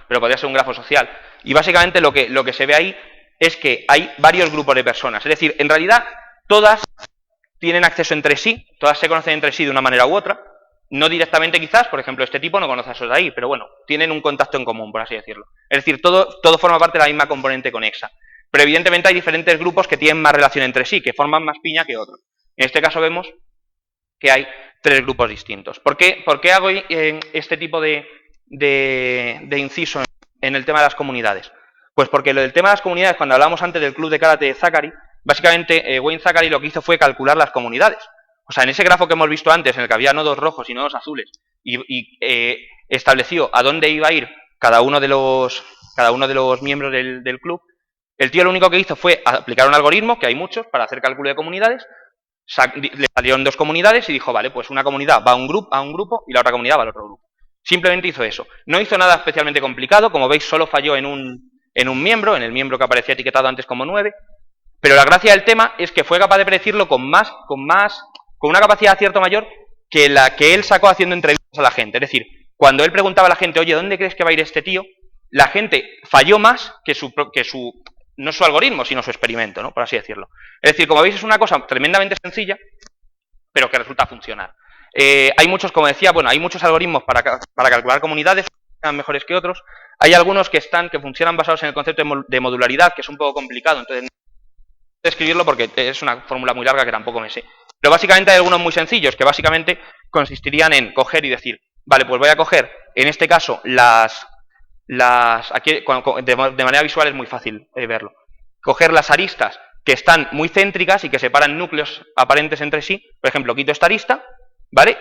pero podría ser un grafo social. Y básicamente lo que se ve ahí es que hay varios grupos de personas. Es decir, en realidad, todas tienen acceso entre sí, todas se conocen entre sí de una manera u otra. No directamente quizás, por ejemplo, este tipo no conoce a esos de ahí, pero bueno, tienen un contacto en común, por así decirlo. Es decir, todo forma parte de la misma componente conexa. Pero evidentemente hay diferentes grupos que tienen más relación entre sí, que forman más piña que otros. En este caso vemos que hay tres grupos distintos. ¿Por qué hago este tipo de inciso en el tema de las comunidades? Pues porque lo del tema de las comunidades, cuando hablábamos antes del club de karate de Zachary, básicamente Wayne Zachary lo que hizo fue calcular las comunidades. O sea, en ese grafo que hemos visto antes, en el que había nodos rojos y nodos azules, y estableció a dónde iba a ir cada uno de los miembros del club, el tío lo único que hizo fue aplicar un algoritmo, que hay muchos, para hacer cálculo de comunidades. Le salieron dos comunidades y dijo, vale, pues una comunidad va a un grupo y la otra comunidad va al otro grupo. Simplemente hizo eso. No hizo nada especialmente complicado, como veis solo falló en un miembro, en el miembro que aparecía etiquetado antes como 9, pero la gracia del tema es que fue capaz de predecirlo con una capacidad de acierto mayor que la que él sacó haciendo entrevistas a la gente. Es decir, cuando él preguntaba a la gente, oye, ¿dónde crees que va a ir este tío? La gente falló más que no su algoritmo, sino su experimento, ¿no? Por así decirlo. Es decir, como veis, es una cosa tremendamente sencilla, pero que resulta funcionar. Hay muchos, como decía, bueno, hay muchos algoritmos para calcular comunidades, que sean mejores que otros. Hay algunos que funcionan basados en el concepto de modularidad, que es un poco complicado, entonces no voy a describirlo porque es una fórmula muy larga que tampoco me sé. Pero básicamente hay algunos muy sencillos, que básicamente consistirían en coger y decir, vale, pues voy a coger, en este caso, aquí de manera visual es muy fácil verlo. Coger las aristas que están muy céntricas y que separan núcleos aparentes entre sí. Por ejemplo, quito esta arista, ¿vale?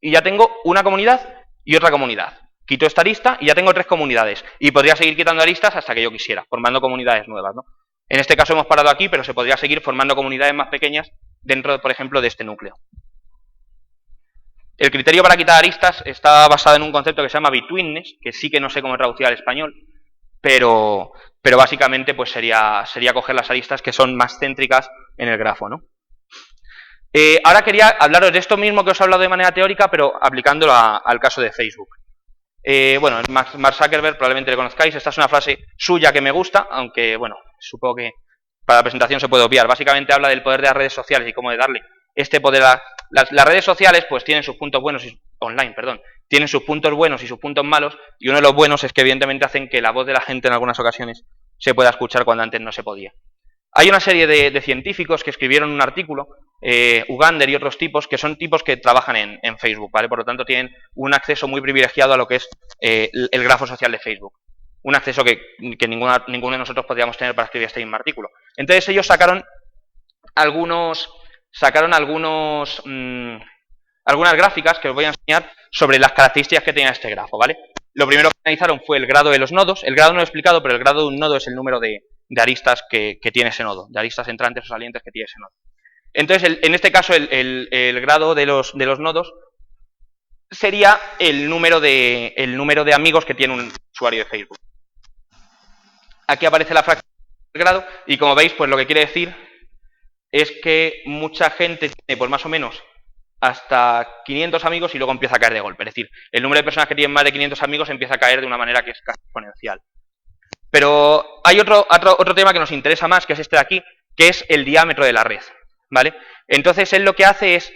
Y ya tengo una comunidad y otra comunidad. Quito esta arista y ya tengo tres comunidades. Y podría seguir quitando aristas hasta que yo quisiera, formando comunidades nuevas, ¿no? En este caso hemos parado aquí, pero se podría seguir formando comunidades más pequeñas dentro, por ejemplo, de este núcleo. El criterio para quitar aristas está basado en un concepto que se llama betweenness, que sí que no sé cómo traducir al español, pero básicamente pues sería coger las aristas que son más céntricas en el grafo, ¿no? Ahora quería hablaros de esto mismo que os he hablado de manera teórica, pero aplicándolo al caso de Facebook. Bueno, Mark Zuckerberg, probablemente le conozcáis. Esta es una frase suya que me gusta, aunque, bueno, supongo que para la presentación se puede obviar. Básicamente habla del poder de las redes sociales y cómo de darle este poder a... Las redes sociales, pues, tienen sus puntos buenos tienen sus puntos buenos y sus puntos malos, y uno de los buenos es que, evidentemente, hacen que la voz de la gente en algunas ocasiones se pueda escuchar cuando antes no se podía. Hay una serie de científicos que escribieron un artículo, Ugander y otros tipos, que son tipos que trabajan en Facebook, ¿vale? Por lo tanto, tienen un acceso muy privilegiado a lo que es el grafo social de Facebook. Un acceso que ninguno de nosotros podríamos tener para escribir este mismo artículo. Entonces, ellos sacaron algunas gráficas que os voy a enseñar sobre las características que tenía este grafo, ¿vale? Lo primero que analizaron fue el grado de los nodos. El grado no lo he explicado, pero el grado de un nodo es el número de aristas que tiene ese nodo, de aristas entrantes o salientes que tiene ese nodo. Entonces, en este caso, el grado de los nodos sería el número de amigos que tiene un usuario de Facebook. Aquí aparece la fracción del grado y, como veis, pues lo que quiere decir es que mucha gente tiene, pues más o menos, hasta 500 amigos y luego empieza a caer de golpe. Es decir, el número de personas que tienen más de 500 amigos empieza a caer de una manera que es casi exponencial. Pero hay otro tema que nos interesa más, que es este de aquí, que es el diámetro de la red, ¿vale? Entonces, él lo que hace es,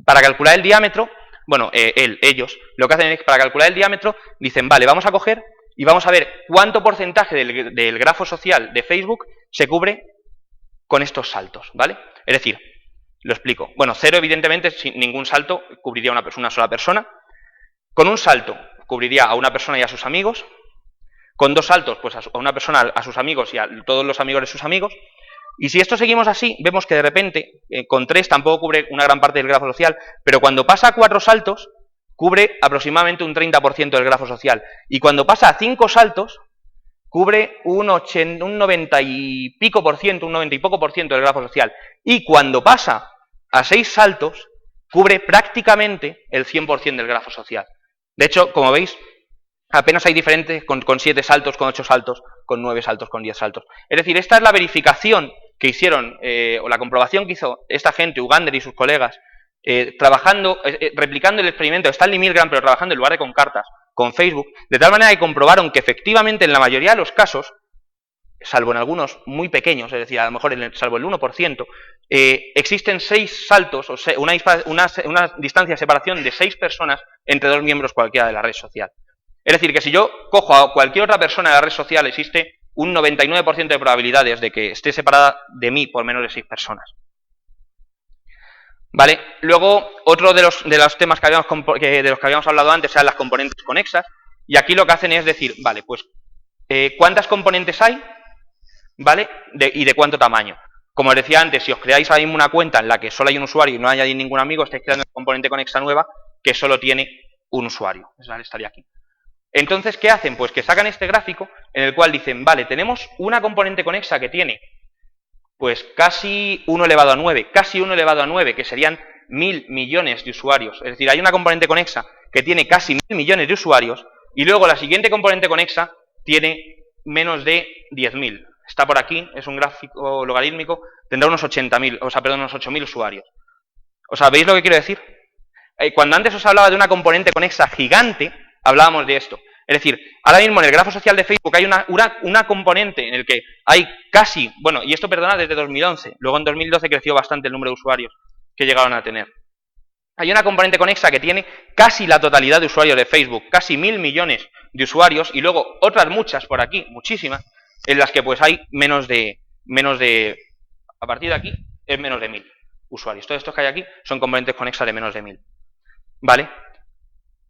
para calcular el diámetro, bueno, ellos, lo que hacen es, para calcular el diámetro, dicen, vale, vamos a coger y vamos a ver cuánto porcentaje del grafo social de Facebook se cubre con estos saltos, ¿vale? Es decir, lo explico. Bueno, 0, evidentemente, sin ningún salto cubriría una sola persona. Con un salto cubriría a una persona y a sus amigos. Con 2 saltos, pues a una persona, a sus amigos y a todos los amigos de sus amigos. Y si esto seguimos así, vemos que de repente, con 3 tampoco cubre una gran parte del grafo social, pero cuando pasa a 4 saltos, cubre aproximadamente un 30% del grafo social. Y cuando pasa a 5 saltos, cubre un 90 y pico por ciento, un 90 y poco por ciento del grafo social. Y cuando pasa a 6 saltos, cubre prácticamente el 100% del grafo social. De hecho, como veis, apenas hay diferentes con 7 saltos, con 8 saltos, con 9 saltos, con 10 saltos. Es decir, esta es la verificación que hicieron, o la comprobación que hizo esta gente, Ugander y sus colegas, replicando el experimento de Stanley Milgram, pero trabajando en lugar de con cartas, con Facebook, de tal manera que comprobaron que efectivamente en la mayoría de los casos, salvo en algunos muy pequeños, es decir, a lo mejor salvo el 1%, existen 6 saltos, o una distancia de separación de 6 personas entre 2 miembros cualquiera de la red social. Es decir, que si yo cojo a cualquier otra persona de la red social, existe un 99% de probabilidades de que esté separada de mí por menos de 6 personas. ¿Vale? Luego, otro de los temas de los que habíamos hablado antes eran las componentes conexas, y aquí lo que hacen es decir, vale, pues, ¿cuántas componentes hay? ¿Vale? ¿Y de cuánto tamaño? Como os decía antes, si os creáis ahora mismo una cuenta en la que solo hay un usuario y no hay ningún amigo, estáis creando una componente conexa nueva que solo tiene un usuario. Esa estaría aquí. Entonces, ¿qué hacen? Pues que sacan este gráfico en el cual dicen, vale, tenemos una componente conexa que tiene pues casi 1 elevado a 9, casi 1 elevado a 9, que serían 1000 millones de usuarios. Es decir, hay una componente conexa que tiene casi 1000 millones de usuarios, y luego la siguiente componente conexa tiene menos de 10.000. Está por aquí, es un gráfico logarítmico, tendrá unos 8.000 usuarios. ¿Os sabéis lo que quiero decir? Cuando antes os hablaba de una componente conexa gigante, hablábamos de esto. Es decir, ahora mismo en el grafo social de Facebook hay una componente en el que hay casi, bueno, y esto perdona, desde 2011, luego en 2012 creció bastante el número de usuarios que llegaron a tener. Hay una componente conexa que tiene casi la totalidad de usuarios de Facebook, casi 1000 millones de usuarios, y luego otras muchas por aquí, muchísimas, en las que pues hay a partir de aquí, es menos de 1000 usuarios. Todos estos que hay aquí son componentes conexas de menos de 1000. ¿Vale?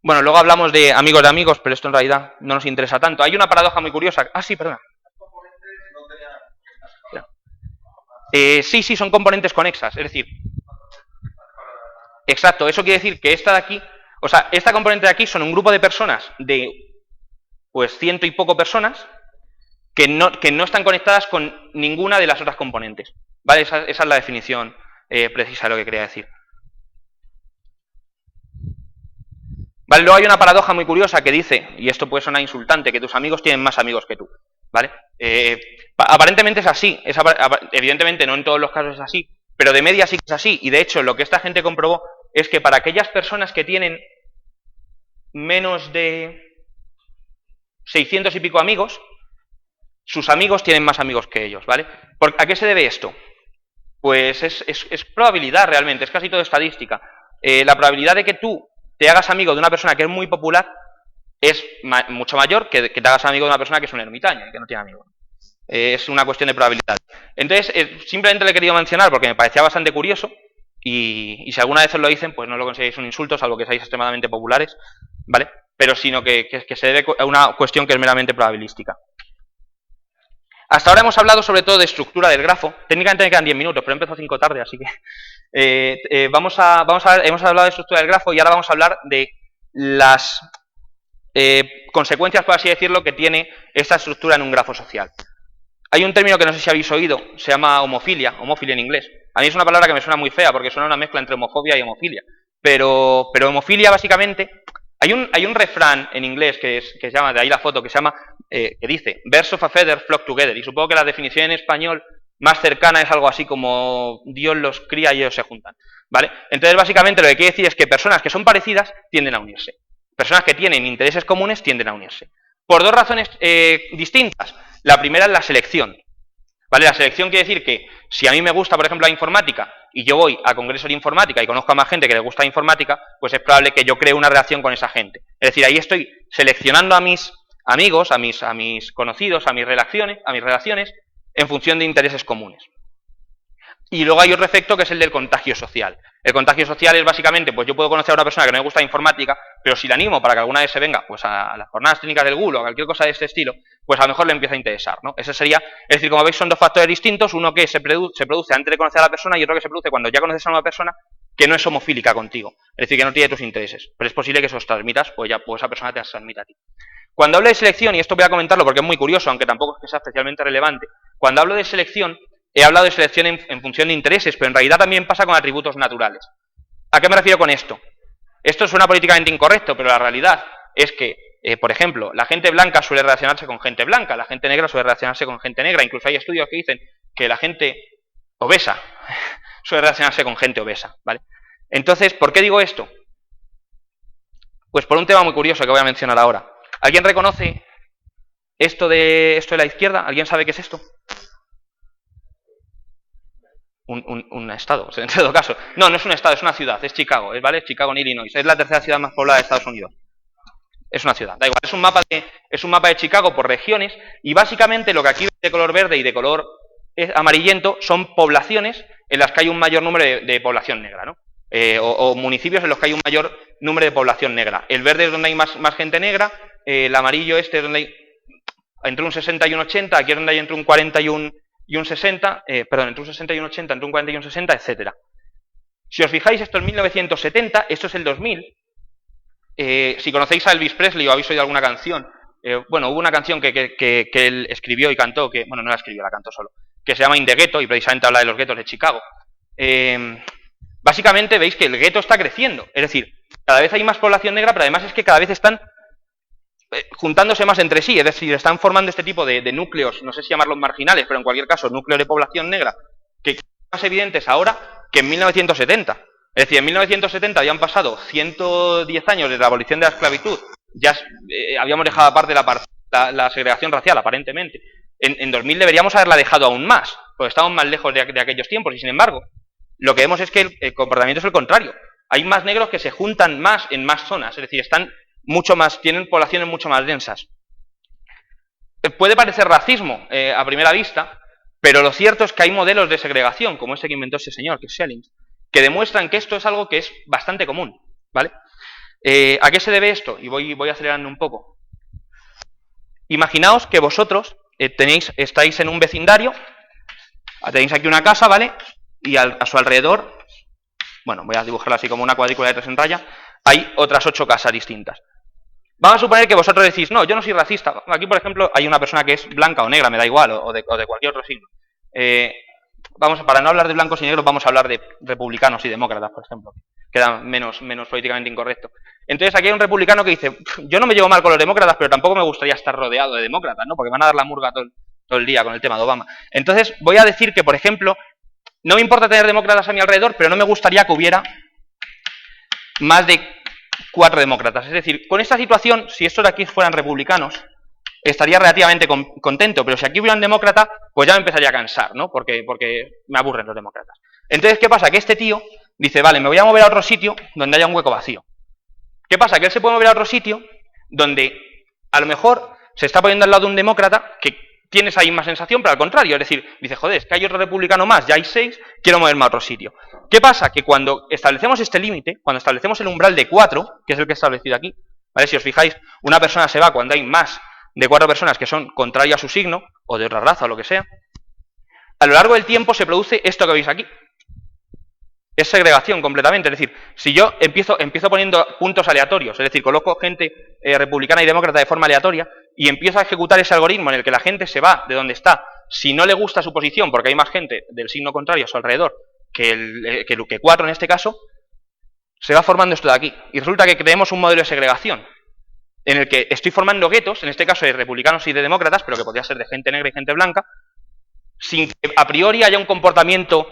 Bueno, luego hablamos de amigos, pero esto en realidad no nos interesa tanto. Hay una paradoja muy curiosa. Ah, sí, perdona. Sí, son componentes conexas, es decir... Exacto, eso quiere decir que esta de aquí... O sea, esta componente de aquí son un grupo de personas de, pues, 100 y poco personas que no están conectadas con ninguna de las otras componentes. ¿Vale? Esa es la definición precisa de lo que quería decir. ¿Vale? Luego hay una paradoja muy curiosa que dice, y esto puede sonar insultante, que tus amigos tienen más amigos que tú, ¿vale? Aparentemente es así, evidentemente no en todos los casos es así, pero de media sí que es así, y de hecho lo que esta gente comprobó es que para aquellas personas que tienen menos de 600 y pico amigos, sus amigos tienen más amigos que ellos, ¿vale? ¿A qué se debe esto? Pues es probabilidad realmente, es casi todo estadística. La probabilidad de que tú te hagas amigo de una persona que es muy popular es mucho mayor que te hagas amigo de una persona que es un ermitaño y que no tiene amigos. Es una cuestión de probabilidad. Entonces, simplemente le he querido mencionar porque me parecía bastante curioso y si alguna vez os lo dicen, pues no lo consideréis un insulto, salvo que seáis extremadamente populares, ¿vale? Pero sino que se debe a una cuestión que es meramente probabilística. Hasta ahora hemos hablado sobre todo de estructura del grafo. Técnicamente me quedan 10 minutos, pero he empezado 5 tarde, así que... hemos hablado de estructura del grafo y ahora vamos a hablar de las consecuencias, por así decirlo, que tiene esta estructura en un grafo social. Hay un término que no sé si habéis oído, se llama homofilia en inglés. A mí es una palabra que me suena muy fea porque suena una mezcla entre homofobia y homofilia. Pero homofilia básicamente... Hay un refrán en inglés que se llama, de ahí la foto, que se llama, que dice, birds of a feather flock together, y supongo que la definición en español más cercana es algo así como Dios los cría y ellos se juntan, ¿vale? Entonces básicamente lo que quiere decir es que personas que son parecidas tienden a unirse, personas que tienen intereses comunes tienden a unirse, por dos razones distintas. La primera es la selección, ¿vale? La selección quiere decir que si a mí me gusta, por ejemplo, la informática y yo voy a congresos de informática y conozco a más gente que le gusta la informática, pues es probable que yo cree una relación con esa gente. Es decir, ahí estoy seleccionando a mis amigos, a mis conocidos, a mis relaciones en función de intereses comunes. Y luego hay otro efecto que es el del contagio social. El contagio social es básicamente, pues yo puedo conocer a una persona que no le gusta la informática, pero si la animo para que alguna vez se venga pues a las jornadas técnicas del GUL o a cualquier cosa de este estilo, pues a lo mejor le empieza a interesar, ¿no? Ese sería, es decir, como veis son dos factores distintos, uno que se produce antes de conocer a la persona y otro que se produce cuando ya conoces a una persona que no es homofílica contigo, es decir, que no tiene tus intereses, pero es posible que esos transmitas, pues ya pues esa persona te las transmita a ti. Cuando hablo de selección, y esto voy a comentarlo porque es muy curioso, aunque tampoco es que sea especialmente relevante, cuando hablo de selección, he hablado de selección en función de intereses, pero en realidad también pasa con atributos naturales. ¿A qué me refiero con esto? Esto suena políticamente incorrecto, pero la realidad es que, por ejemplo, la gente blanca suele relacionarse con gente blanca, la gente negra suele relacionarse con gente negra, incluso hay estudios que dicen que la gente obesa suele relacionarse con gente obesa, ¿vale? Entonces, ¿por qué digo esto? Pues por un tema muy curioso que voy a mencionar ahora. ¿Alguien reconoce esto de la izquierda? ¿Alguien sabe qué es esto? Un estado, en todo caso. No, no es un estado, es una ciudad, es Chicago, ¿vale? Es Chicago en Illinois, es la tercera ciudad más poblada de Estados Unidos. Es una ciudad, da igual, es un mapa de Chicago por regiones y básicamente lo que aquí de color verde y de color amarillento son poblaciones en las que hay un mayor número de población negra, ¿no? O municipios en los que hay un mayor número de población negra. El verde es donde hay más gente negra, el amarillo es donde hay entre un 60 y un 80, aquí es donde hay entre un 40 y un 60, entre un 60 y un 80, entre un 40 y un 60, etcétera. Si os fijáis, esto es 1970, esto es el 2000. Si conocéis a Elvis Presley o habéis oído alguna canción, bueno, hubo una canción que él escribió y cantó, bueno, no la escribió, la cantó solo, que se llama In the Ghetto y precisamente habla de los guetos de Chicago. Básicamente veis que el gueto está creciendo, es decir, cada vez hay más población negra, pero además es que cada vez están juntándose más entre sí, es decir, están formando este tipo de núcleos, no sé si llamarlos marginales, pero en cualquier caso, núcleos de población negra, que son más evidentes ahora que en 1970. Es decir, en 1970 habían pasado 110 años desde la abolición de la esclavitud, ya habíamos dejado aparte la segregación racial, aparentemente. En 2000 deberíamos haberla dejado aún más, porque estamos más lejos de aquellos tiempos, y sin embargo, lo que vemos es que el comportamiento es el contrario. Hay más negros que se juntan más en más zonas, es decir, están mucho más, tienen poblaciones mucho más densas. Puede parecer racismo a primera vista, pero lo cierto es que hay modelos de segregación, como este que inventó ese señor, que es Schelling, que demuestran que esto es algo que es bastante común, ¿vale? ¿A qué se debe esto? Y voy acelerando un poco. Imaginaos que vosotros estáis en un vecindario, tenéis aquí una casa, ¿vale? Y a su alrededor, bueno, voy a dibujarla así como una cuadrícula de 3 en raya, hay otras 8 casas distintas. Vamos a suponer que vosotros decís, no, yo no soy racista. Aquí, por ejemplo, hay una persona que es blanca o negra, me da igual, o de cualquier otro signo. Para no hablar de blancos y negros, vamos a hablar de republicanos y demócratas, por ejemplo. Queda menos políticamente incorrecto. Entonces, aquí hay un republicano que dice, yo no me llevo mal con los demócratas, pero tampoco me gustaría estar rodeado de demócratas, ¿no? Porque van a dar la murga todo el día con el tema de Obama. Entonces, voy a decir que, por ejemplo, no me importa tener demócratas a mi alrededor, pero no me gustaría que hubiera más de 4 demócratas. Es decir, con esta situación, si estos de aquí fueran republicanos, estaría relativamente contento, pero si aquí hubiera un demócrata, pues ya me empezaría a cansar, ¿no? Porque me aburren los demócratas. Entonces, ¿qué pasa? Que este tío dice, vale, me voy a mover a otro sitio donde haya un hueco vacío. ¿Qué pasa? Que él se puede mover a otro sitio donde a lo mejor se está poniendo al lado de un demócrata que tiene esa misma sensación, pero al contrario, es decir, dice, joder, es que hay otro republicano más, ya hay 6, quiero moverme a otro sitio. ¿Qué pasa? Que cuando establecemos este límite, cuando establecemos el umbral de 4, que es el que he establecido aquí, ¿vale? Si os fijáis, una persona se va cuando hay más de 4 personas que son contrarias a su signo, o de otra raza, o lo que sea. A lo largo del tiempo se produce esto que veis aquí. Es segregación completamente, es decir, si yo empiezo poniendo puntos aleatorios, es decir, coloco gente republicana y demócrata de forma aleatoria y empiezo a ejecutar ese algoritmo en el que la gente se va de donde está, si no le gusta su posición, porque hay más gente del signo contrario a su alrededor que 4 en este caso, se va formando esto de aquí. Y resulta que creemos un modelo de segregación en el que estoy formando guetos, en este caso de republicanos y de demócratas, pero que podría ser de gente negra y gente blanca, sin que a priori haya un comportamiento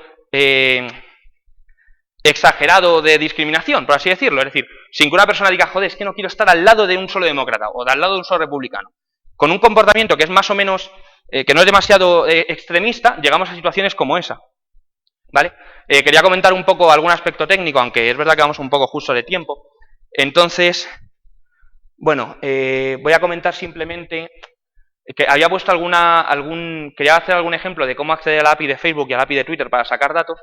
exagerado de discriminación, por así decirlo. Es decir, sin que una persona diga, joder, es que no quiero estar al lado de un solo demócrata o al lado de un solo republicano. Con un comportamiento que es más o menos, que no es demasiado extremista, llegamos a situaciones como esa. ¿Vale? Quería comentar un poco algún aspecto técnico, aunque es verdad que vamos un poco justo de tiempo. Entonces, bueno, voy a comentar simplemente que había puesto quería hacer algún ejemplo de cómo acceder a la API de Facebook y a la API de Twitter para sacar datos,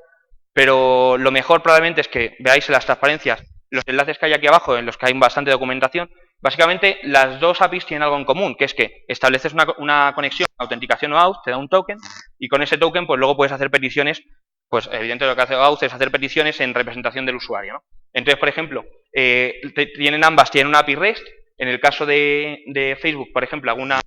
pero lo mejor probablemente es que veáis en las transparencias los enlaces que hay aquí abajo, en los que hay bastante documentación. Básicamente, las dos APIs tienen algo en común, que es que estableces una conexión, autenticación o auth, te da un token, y con ese token, pues luego puedes hacer peticiones, pues evidentemente lo que hace auth es hacer peticiones en representación del usuario, ¿no? Entonces, por ejemplo, ambas tienen una API REST. En el caso de Facebook, por ejemplo, hago una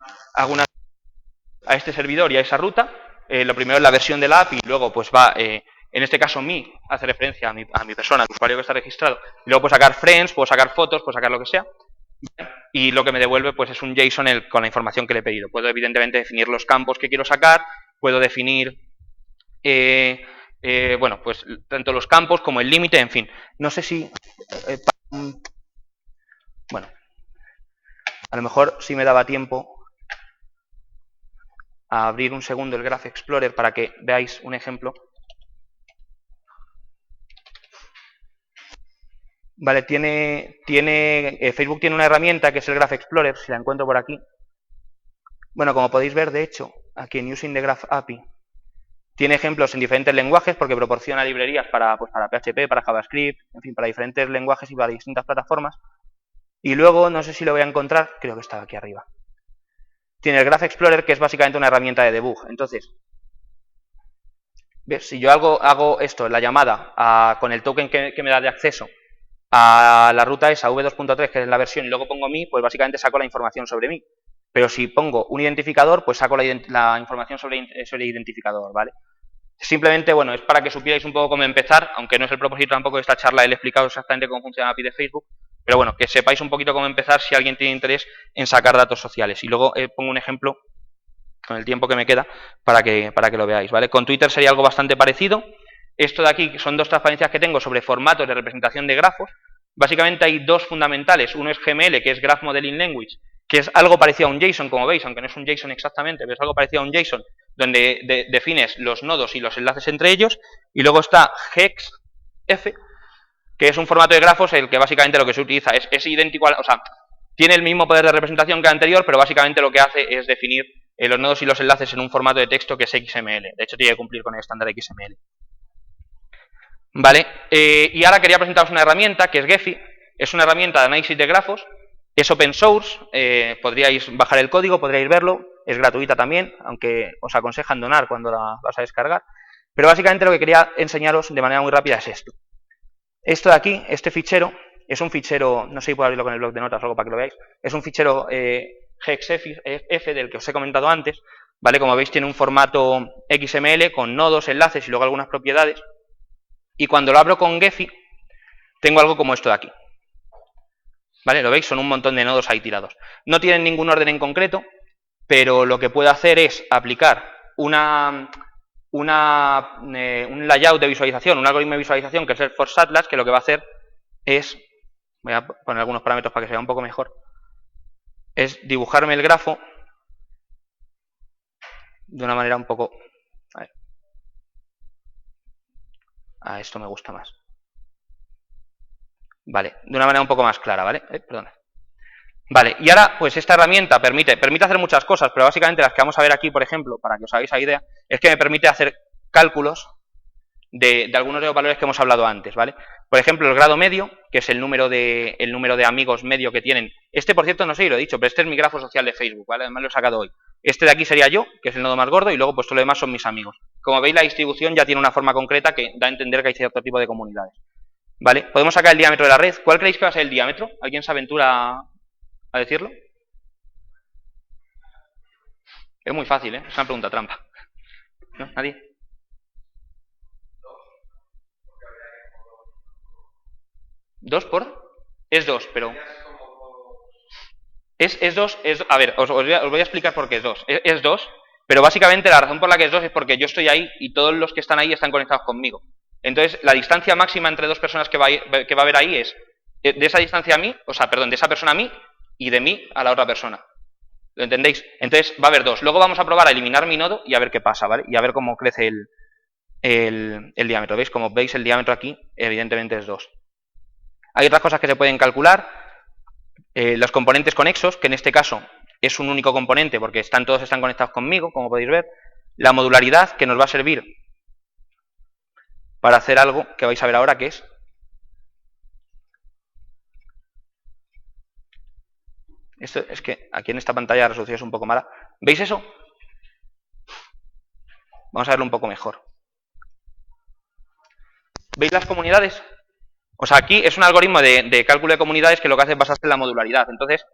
a este servidor y a esa ruta. Lo primero es la versión de la API, luego pues va, en este caso hace referencia a mi persona, al usuario que está registrado, y luego puedo sacar friends, puedo sacar fotos, puedo sacar lo que sea, y lo que me devuelve pues es un JSON con la información que le he pedido. Puedo evidentemente definir los campos que quiero sacar, puedo definir, bueno, pues tanto los campos como el límite, en fin. No sé si... bueno, a lo mejor si me daba tiempo a abrir un segundo el Graph Explorer para que veáis un ejemplo. Vale, Facebook tiene una herramienta que es el Graph Explorer, si la encuentro por aquí. Bueno, como podéis ver, de hecho, aquí en Using the Graph API, tiene ejemplos en diferentes lenguajes porque proporciona librerías para PHP, para JavaScript, en fin, para diferentes lenguajes y para distintas plataformas. Y luego, no sé si lo voy a encontrar, creo que estaba aquí arriba. Tiene el Graph Explorer, que es básicamente una herramienta de debug. Entonces, ¿ves? Si yo hago esto, la llamada con el token que me da de acceso a la ruta esa, v2.3, que es la versión, y luego pongo mi, pues básicamente saco la información sobre mí. Pero si pongo un identificador, pues saco la información sobre el identificador, ¿vale? Simplemente, bueno, es para que supierais un poco cómo empezar, aunque no es el propósito tampoco de esta charla, he explicado exactamente cómo funciona la API de Facebook, pero bueno, que sepáis un poquito cómo empezar si alguien tiene interés en sacar datos sociales. Y luego pongo un ejemplo, con el tiempo que me queda, para que lo veáis, ¿vale? Con Twitter sería algo bastante parecido. Esto de aquí son dos transparencias que tengo sobre formatos de representación de grafos. Básicamente hay dos fundamentales. Uno es GML, que es Graph Modeling Language, que es algo parecido a un JSON, como veis, aunque no es un JSON exactamente, pero es algo parecido a un JSON, donde defines los nodos y los enlaces entre ellos. Y luego está HEXF, que es un formato de grafos el que básicamente lo que se utiliza es idéntico, o sea, tiene el mismo poder de representación que el anterior, pero básicamente lo que hace es definir los nodos y los enlaces en un formato de texto que es XML. De hecho, tiene que cumplir con el estándar XML. ¿Vale? Y ahora quería presentaros una herramienta que es Gephi. Es una herramienta de análisis de grafos. Es open source. Podríais bajar el código, podríais verlo. Es gratuita también, aunque os aconsejan donar cuando la vas a descargar. Pero básicamente lo que quería enseñaros de manera muy rápida es esto. Esto de aquí, este fichero, es un fichero, no sé si puedo abrirlo con el bloc de notas o algo para que lo veáis. Es un fichero HEXF del que os he comentado antes. ¿Vale? Como veis, tiene un formato XML con nodos, enlaces y luego algunas propiedades. Y cuando lo abro con Gephi, tengo algo como esto de aquí. ¿Vale? ¿Lo veis? Son un montón de nodos ahí tirados. No tienen ningún orden en concreto, pero lo que puedo hacer es aplicar un layout de visualización, un algoritmo de visualización, que es el Force Atlas, que lo que va a hacer es, voy a poner algunos parámetros para que se vea un poco mejor, es dibujarme el grafo de una manera un poco... A ver. Ah, esto me gusta más. Vale, de una manera un poco más clara, ¿vale? Perdona. Vale, y ahora, pues esta herramienta permite hacer muchas cosas, pero básicamente las que vamos a ver aquí, por ejemplo, para que os hagáis la idea, es que me permite hacer cálculos de algunos de los valores que hemos hablado antes, ¿vale? Por ejemplo, el grado medio, que es el número de amigos medio que tienen. Este, por cierto, no sé si lo he dicho, pero este es mi grafo social de Facebook, ¿vale? Además lo he sacado hoy. Este de aquí sería yo, que es el nodo más gordo, y luego pues todo lo demás son mis amigos. Como veis, la distribución ya tiene una forma concreta que da a entender que hay cierto tipo de comunidades. ¿Vale? Podemos sacar el diámetro de la red. ¿Cuál creéis que va a ser el diámetro? ¿Alguien se aventura a decirlo? Es muy fácil, ¿eh? Es una pregunta trampa. ¿No? ¿Nadie? ¿2 por? Es 2, pero... Es 2, a ver, os voy a explicar por qué es 2. Es 2, pero básicamente la razón por la que es 2 es porque yo estoy ahí y todos los que están ahí están conectados conmigo. Entonces, la distancia máxima entre dos personas que va a haber ahí es de esa distancia a mí, o sea, perdón, de esa persona a mí y de mí a la otra persona. ¿Lo entendéis? Entonces, va a haber 2. Luego vamos a probar a eliminar mi nodo y a ver qué pasa, ¿vale? Y a ver cómo crece el diámetro. ¿Veis? Como veis, el diámetro aquí, evidentemente, es 2. Hay otras cosas que se pueden calcular. Los componentes conexos, que en este caso es un único componente porque todos están conectados conmigo, como podéis ver. La modularidad, que nos va a servir para hacer algo que vais a ver ahora, que es... Esto es que aquí en esta pantalla la resolución es un poco mala. ¿Veis eso? Vamos a verlo un poco mejor. ¿Veis las comunidades? O sea, aquí es un algoritmo de cálculo de comunidades que lo que hace es basarse en la modularidad. Entonces,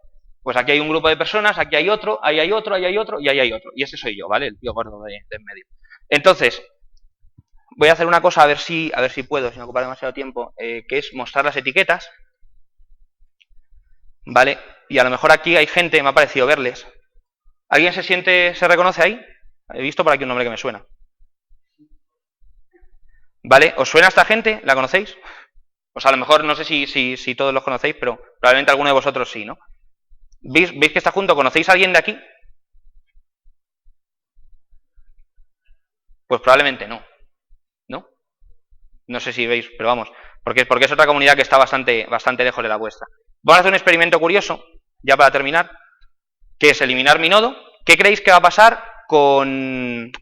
pues aquí hay un grupo de personas, aquí hay otro, ahí hay otro, ahí hay otro y ahí hay otro. Y ese soy yo, ¿vale? El tío gordo de en medio. Entonces, voy a hacer una cosa a ver si puedo, sin ocupar demasiado tiempo, que es mostrar las etiquetas. ¿Vale? Y a lo mejor aquí hay gente, me ha parecido verles. ¿Alguien se reconoce ahí? He visto por aquí un nombre que me suena. ¿Vale? ¿Os suena esta gente? ¿La conocéis? O sea, a lo mejor no sé si todos los conocéis, pero probablemente alguno de vosotros sí, ¿no? ¿Veis que está junto? ¿Conocéis a alguien de aquí? Pues probablemente no. ¿No? No sé si veis, pero vamos. Porque es otra comunidad que está bastante lejos de la vuestra. Vamos a hacer un experimento curioso, ya para terminar, que es eliminar mi nodo. ¿Qué creéis que va a pasar con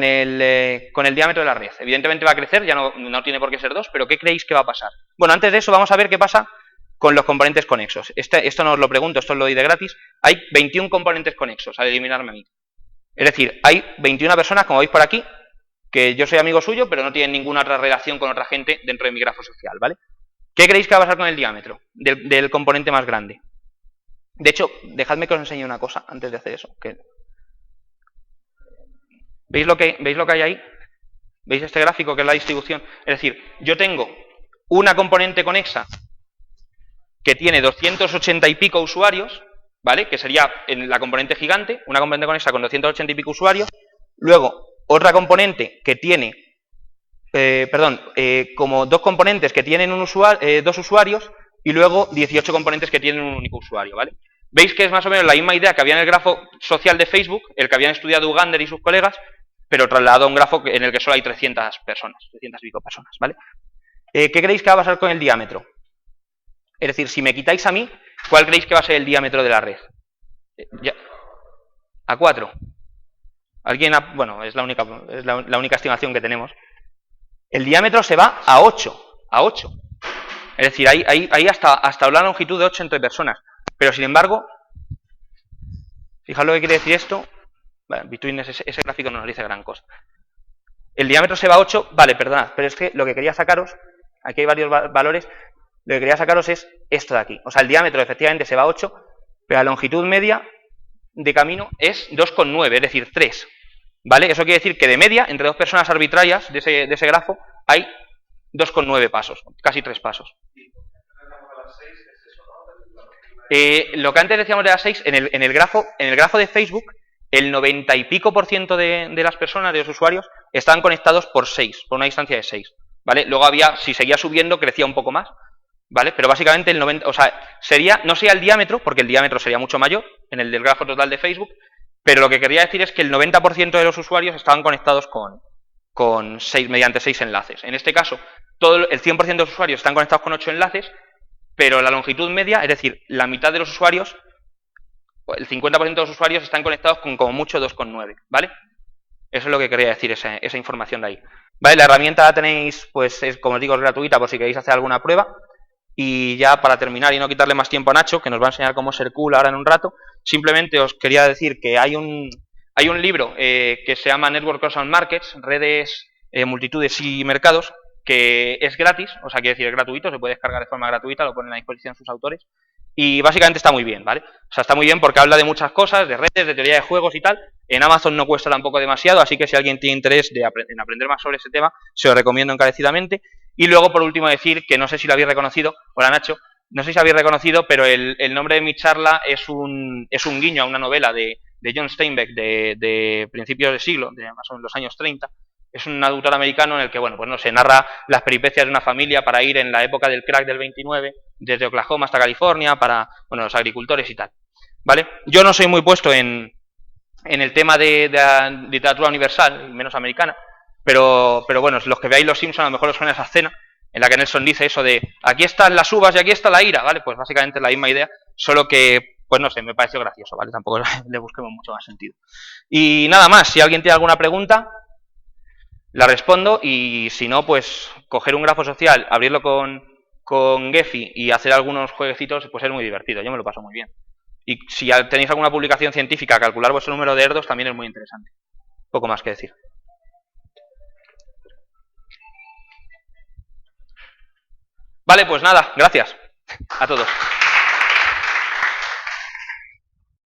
el diámetro de la red? Evidentemente va a crecer, ya no tiene por qué ser 2, pero ¿qué creéis que va a pasar? Bueno, antes de eso vamos a ver qué pasa con los componentes conexos. Esto no os lo pregunto, esto os lo doy de gratis. Hay 21 componentes conexos al eliminarme a mí. Es decir, hay 21 personas, como veis por aquí, que yo soy amigo suyo, pero no tienen ninguna otra relación con otra gente dentro de mi grafo social, ¿vale? ¿Qué creéis que va a pasar con el diámetro del componente más grande? De hecho, dejadme que os enseñe una cosa antes de hacer eso. ¿Veis lo que hay ahí? ¿Veis este gráfico que es la distribución? Es decir, yo tengo una componente conexa que tiene 280 y pico usuarios, ¿vale? Que sería en la componente gigante, una componente conexa con 280 y pico usuarios. Luego, otra componente que tiene, como dos componentes que tienen dos usuarios, y luego 18 componentes que tienen un único usuario, ¿vale? Veis que es más o menos la misma idea que había en el grafo social de Facebook, el que habían estudiado Ugander y sus colegas, pero trasladado a un grafo en el que solo hay 300 personas, 300 y pico personas, ¿vale? ¿Qué creéis que va a pasar con el diámetro? Es decir, si me quitáis a mí, ¿cuál creéis que va a ser el diámetro de la red? A 4. ¿Alguien bueno, es la única estimación que tenemos. El diámetro se va a 8. A 8. Es decir, hay hasta una longitud de 8 entre personas. Pero sin embargo, fijaos lo que quiere decir esto. Bueno, Between ese gráfico no nos dice gran cosa. El diámetro se va a 8, vale, perdonad, pero es que lo que quería sacaros, aquí hay varios valores, lo que quería sacaros es esto de aquí. O sea, el diámetro efectivamente se va a 8, pero la longitud media de camino es 2,9, es decir, 3. ¿Vale? Eso quiere decir que de media, entre dos personas arbitrarias de ese grafo, hay 2,9 pasos, casi 3 pasos. Lo que antes decíamos de las 6, en el grafo de Facebook, el 90 y pico % de las personas, de los usuarios, estaban conectados por 6, por una distancia de 6. ¿Vale? Luego si seguía subiendo, crecía un poco más, ¿vale? Pero básicamente el 90, o sea, no sería el diámetro, porque el diámetro sería mucho mayor en el del grafo total de Facebook, Pero lo que quería decir es que el 90% de los usuarios estaban conectados mediante 6 enlaces. En este caso, el 100% de los usuarios están conectados con 8 enlaces, pero la longitud media, es decir, la mitad de los usuarios, el 50% de los usuarios están conectados con como mucho 2,9, ¿vale? Eso es lo que quería decir, esa información de ahí. Vale, la herramienta la tenéis, pues, como os digo, es gratuita por si queréis hacer alguna prueba. Y ya para terminar y no quitarle más tiempo a Nacho, que nos va a enseñar cómo ser cool ahora en un rato, simplemente os quería decir que hay un libro que se llama Network Causal Markets, redes, multitudes y mercados, que es gratis, o sea, quiere decir, es gratuito, se puede descargar de forma gratuita, lo ponen a disposición sus autores, y básicamente está muy bien, ¿vale? O sea, está muy bien porque habla de muchas cosas, de redes, de teoría de juegos y tal. En Amazon no cuesta tampoco demasiado, así que si alguien tiene interés en aprender más sobre ese tema, se lo recomiendo encarecidamente. Y luego, por último, decir que no sé si lo habéis reconocido, hola Nacho, no sé si habéis reconocido, pero el nombre de mi charla es un guiño a una novela de John Steinbeck de principios de siglo, de más o menos los años 30. Es un autor americano en el que, bueno, pues no se narra las peripecias de una familia para ir en la época del crack del 29, desde Oklahoma hasta California, para, bueno, los agricultores y tal, ¿vale? Yo no soy muy puesto en el tema de la literatura universal, menos americana, pero bueno, los que veáis Los Simpsons a lo mejor os suena esa escena en la que Nelson dice eso de aquí están las uvas y aquí está la ira, ¿vale? Pues básicamente es la misma idea, solo que, pues no sé, me pareció gracioso, ¿vale? Tampoco le busquemos mucho más sentido. Y nada más, si alguien tiene alguna pregunta, la respondo, y si no, pues coger un grafo social, abrirlo con Gephi y hacer algunos jueguecitos, pues es muy divertido, yo me lo paso muy bien. Y si tenéis alguna publicación científica, calcular vuestro número de erdos también es muy interesante. Poco más que decir. Vale, pues nada, gracias a todos.